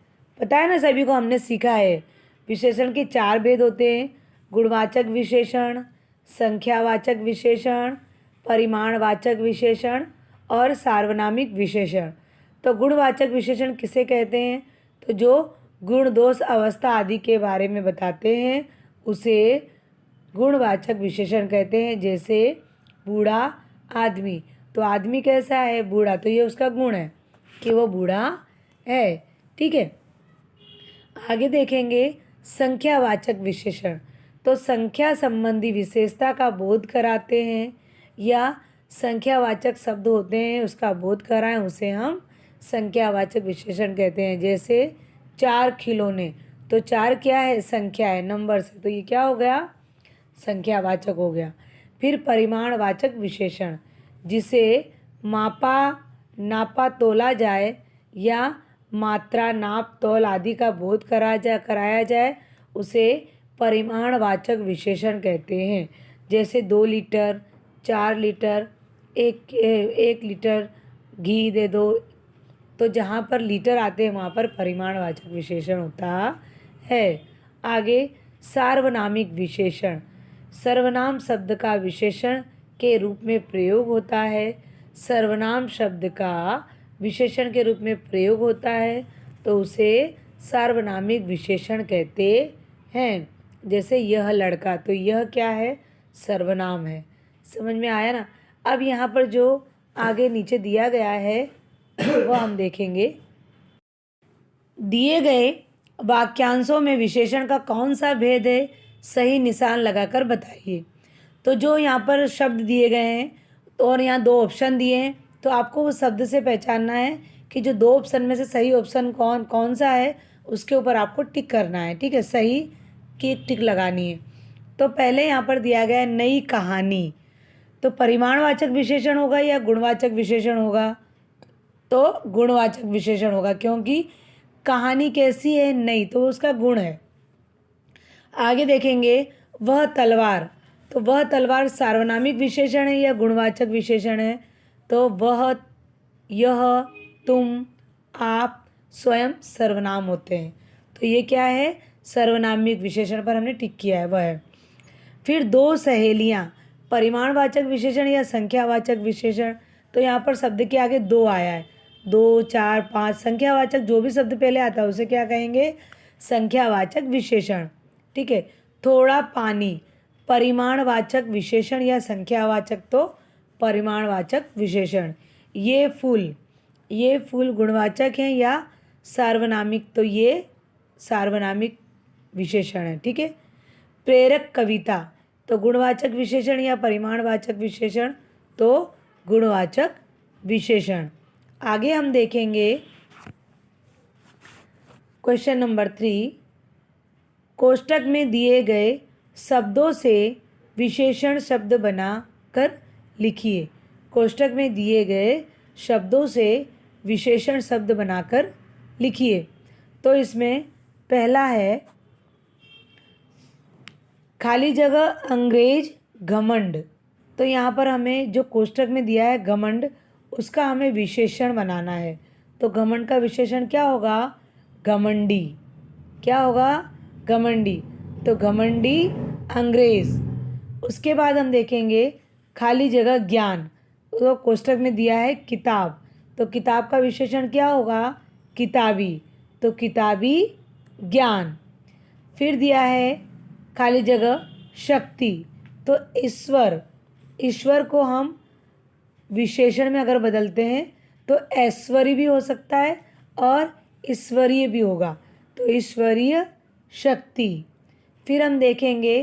पता है ना सभी को, हमने सीखा है विशेषण के 4 भेद होते हैं। गुणवाचक विशेषण, संख्यावाचक विशेषण, परिमाणवाचक विशेषण और सार्वनामिक विशेषण। तो गुणवाचक विशेषण किसे कहते हैं? तो जो गुण, दोष, अवस्था आदि के बारे में बताते हैं उसे गुणवाचक विशेषण कहते हैं। जैसे बूढ़ा आदमी, तो आदमी कैसा है? बूढ़ा, तो ये उसका गुण है कि वो बूढ़ा है, ठीक है। आगे देखेंगे संख्यावाचक विशेषण। तो संख्या संबंधी विशेषता का बोध कराते हैं या संख्यावाचक शब्द होते हैं उसका बोध कराएं उसे हम संख्यावाचक विशेषण कहते हैं। जैसे 4 खिलौने। तो 4 क्या है? संख्या है, नंबर्स है, तो ये क्या हो गया? संख्यावाचक हो गया। फिर परिमाणवाचक विशेषण, जिसे मापा नापा तोला जाए या मात्रा नाप तौल आदि का बोध कराया जाए, उसे परिमाणवाचक विशेषण कहते हैं। जैसे 2 लीटर, 4 लीटर, 1 लीटर घी दे दो। तो जहाँ पर लीटर आते हैं वहाँ पर परिमाणवाचक विशेषण होता है। आगे सार्वनामिक विशेषण, सर्वनाम शब्द का विशेषण के रूप में प्रयोग होता है। सर्वनाम शब्द का विशेषण के रूप में प्रयोग होता है तो उसे सार्वनामिक विशेषण कहते हैं। जैसे यह लड़का, तो यह क्या है? सर्वनाम है। समझ में आया ना? अब यहाँ पर जो आगे नीचे दिया गया है वो हम देखेंगे। दिए गए वाक्यांशों में विशेषण का कौन सा भेद है, सही निशान लगाकर बताइए। तो जो यहाँ पर शब्द दिए गए हैं और यहाँ 2 ऑप्शन दिए हैं, तो आपको वो शब्द से पहचानना है कि जो 2 ऑप्शन में से सही ऑप्शन कौन सा है, उसके ऊपर आपको टिक करना है। ठीक है, सही की एक टिक लगानी है। तो पहले यहाँ पर दिया गया है नई कहानी, तो परिमाणवाचक विशेषण होगा या गुणवाचक विशेषण होगा? तो गुणवाचक विशेषण होगा, क्योंकि कहानी कैसी है? नई, तो उसका गुण है। आगे देखेंगे वह तलवार, तो वह तलवार सार्वनामिक विशेषण है या गुणवाचक विशेषण है? तो वह, यह, तुम, आप, स्वयं सर्वनाम होते हैं। तो ये क्या है? सर्वनामिक विशेषण पर हमने टिक किया है, वह है। फिर 2 सहेलियाँ, परिमाणवाचक विशेषण या संख्यावाचक विशेषण? तो यहाँ पर शब्द के आगे 2 आया है, 2, 4, 5, संख्यावाचक जो भी शब्द पहले आता है उसे क्या कहेंगे? संख्यावाचक विशेषण। ठीक है। थोड़ा पानी, परिमाणवाचक विशेषण या संख्यावाचक? तो परिमाणवाचक विशेषण। ये फूल गुणवाचक हैं या सार्वनामिक? तो ये सार्वनामिक विशेषण है। ठीक है। प्रेरक कविता, तो गुणवाचक विशेषण या परिमाणवाचक विशेषण? तो गुणवाचक विशेषण। आगे हम देखेंगे क्वेश्चन नंबर 3, कोष्टक में दिए गए शब्दों से विशेषण शब्द बनाकर लिखिए। कोष्टक में दिए गए शब्दों से विशेषण शब्द बनाकर लिखिए। तो इसमें पहला है खाली जगह अंग्रेज घमंड। तो यहाँ पर हमें जो कोष्टक में दिया है घमंड, उसका हमें विशेषण बनाना है। तो घमंड का विशेषण क्या होगा? घमंडी। क्या होगा? घमंडी। तो घमंडी अंग्रेज। उसके बाद हम देखेंगे खाली जगह ज्ञान, तो कोष्टक में दिया है किताब, तो किताब का विशेषण क्या होगा? किताबी। तो किताबी ज्ञान। फिर दिया है खाली जगह शक्ति, तो ईश्वर को हम विशेषण में अगर बदलते हैं तो ऐश्वर्य भी हो सकता है और ईश्वरीय भी होगा, तो ईश्वरीय शक्ति। फिर हम देखेंगे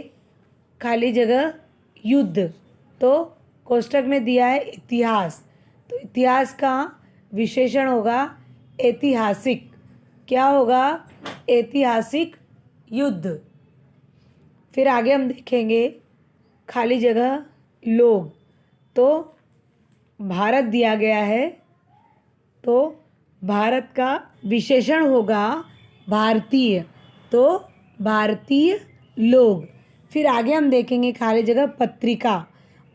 खाली जगह युद्ध, तो कोष्टक में दिया है इतिहास, तो इतिहास का विशेषण होगा ऐतिहासिक। क्या होगा? ऐतिहासिक युद्ध। फिर आगे हम देखेंगे खाली जगह लोग, तो भारत दिया गया है, तो भारत का विशेषण होगा भारतीय, तो भारतीय लोग। फिर आगे हम देखेंगे खाली जगह पत्रिका,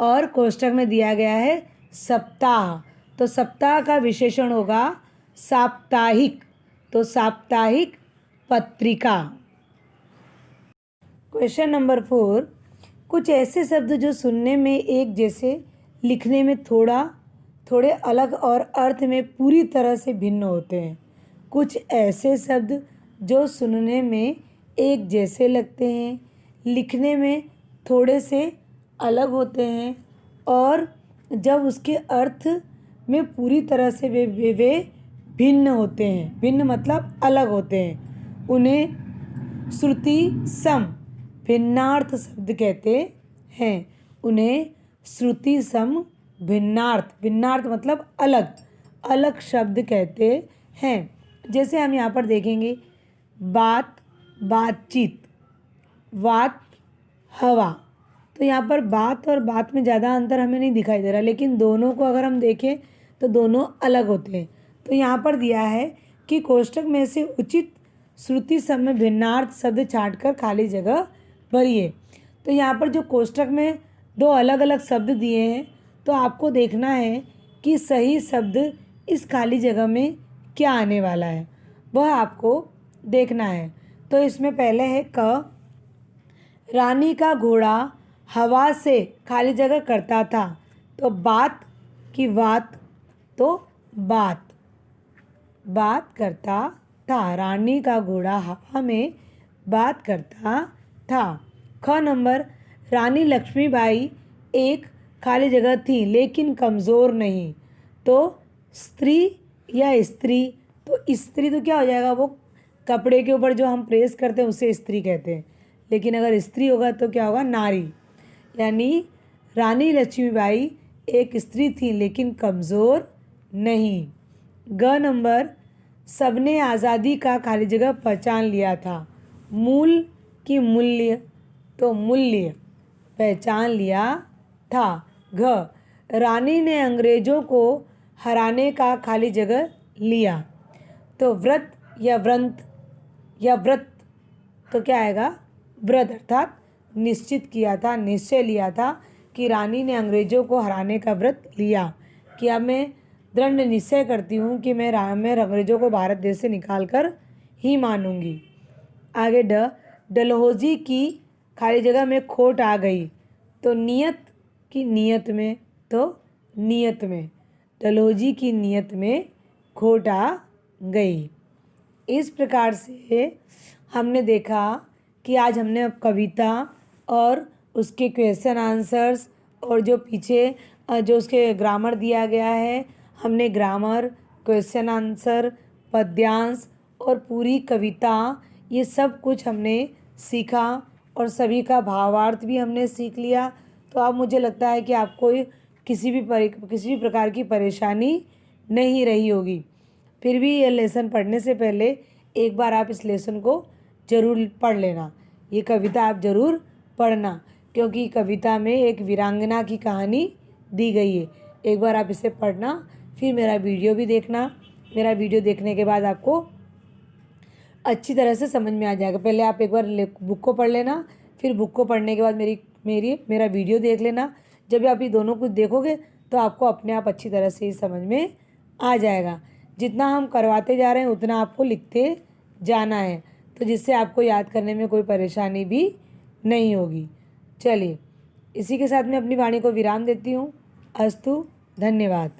और कोष्टक में दिया गया है सप्ताह, तो सप्ताह का विशेषण होगा साप्ताहिक, तो साप्ताहिक पत्रिका। क्वेश्चन नंबर 4, कुछ ऐसे शब्द जो सुनने में एक जैसे, लिखने में थोड़े अलग और अर्थ में पूरी तरह से भिन्न होते हैं। कुछ ऐसे शब्द जो सुनने में एक जैसे लगते हैं, लिखने में थोड़े से अलग होते हैं और जब उसके अर्थ में पूरी तरह से वे भिन्न होते हैं। भिन्न मतलब अलग होते हैं। उन्हें श्रुति सम भिन्नार्थ शब्द कहते हैं। उन्हें श्रुति सम भिन्नार्थ मतलब अलग शब्द कहते हैं। जैसे हम यहाँ पर देखेंगे बात बातचीत, वात हवा। तो यहाँ पर बात और बात में ज़्यादा अंतर हमें नहीं दिखाई दे रहा, लेकिन दोनों को अगर हम देखें तो दोनों अलग होते हैं। तो यहाँ पर दिया है कि कोष्ठक में से उचित श्रुति समय भिन्नार्थ शब्द छांटकर खाली जगह भरिए। तो यहाँ पर जो कोष्ठक में दो अलग अलग शब्द दिए हैं, तो आपको देखना है कि सही शब्द इस खाली जगह में क्या आने वाला है, वह आपको देखना है। तो इसमें पहले है क, रानी का घोड़ा हवा से खाली जगह करता था। तो बात की बात, तो बात बात करता था। रानी का घोड़ा हवा में बात करता था। ख नंबर, रानी लक्ष्मीबाई एक खाली जगह थी लेकिन कमज़ोर नहीं। तो स्त्री या स्त्री, तो स्त्री तो क्या हो जाएगा, वो कपड़े के ऊपर जो हम प्रेस करते हैं उसे स्त्री कहते हैं, लेकिन अगर स्त्री होगा तो क्या होगा, नारी। यानी रानी लक्ष्मीबाई एक स्त्री थी लेकिन कमज़ोर नहीं। ग नंबर, सबने आज़ादी का खाली जगह पहचान लिया था। मूल की मूल्य, तो मूल्य पहचान लिया था। घ, रानी ने अंग्रेज़ों को हराने का खाली जगह लिया। तो व्रत या व्रत या व्रत, तो क्या आएगा, व्रत, अर्थात निश्चित किया था, निश्चय लिया था कि रानी ने अंग्रेज़ों को हराने का व्रत लिया, कि अब मैं दृढ़ निश्चय करती हूँ कि मैं अंग्रेज़ों को भारत देश से निकाल कर ही मानूंगी। आगे ड, डलहौजी की खाली जगह में खोट आ गई। तो नियत की नियत में, तो नियत में, डलहौजी की नियत में खोट आ गई। इस प्रकार से हमने देखा कि आज हमने कविता और उसके क्वेश्चन आंसर्स और जो पीछे जो उसके ग्रामर दिया गया है, हमने ग्रामर, क्वेश्चन आंसर, पद्यांश और पूरी कविता, ये सब कुछ हमने सीखा और सभी का भावार्थ भी हमने सीख लिया। तो अब मुझे लगता है कि आपको किसी भी प्रकार की परेशानी नहीं रही होगी। फिर भी ये लेसन पढ़ने से पहले एक बार आप इस लेसन को ज़रूर पढ़ लेना, ये कविता आप ज़रूर पढ़ना, क्योंकि कविता में एक वीरांगना की कहानी दी गई है। एक बार आप इसे पढ़ना, फिर मेरा वीडियो भी देखना। मेरा वीडियो देखने के बाद आपको अच्छी तरह से समझ में आ जाएगा। पहले आप एक बार बुक को पढ़ लेना, फिर बुक को पढ़ने के बाद मेरा वीडियो देख लेना। जब आप ये दोनों कुछ देखोगे तो आपको अपने आप अच्छी तरह से ही समझ में आ जाएगा। जितना हम करवाते जा रहे हैं उतना आपको लिखते जाना है, तो जिससे आपको याद करने में कोई परेशानी भी नहीं होगी। चलिए, इसी के साथ मैं अपनी वाणी को विराम देती हूँ। अस्तु, धन्यवाद।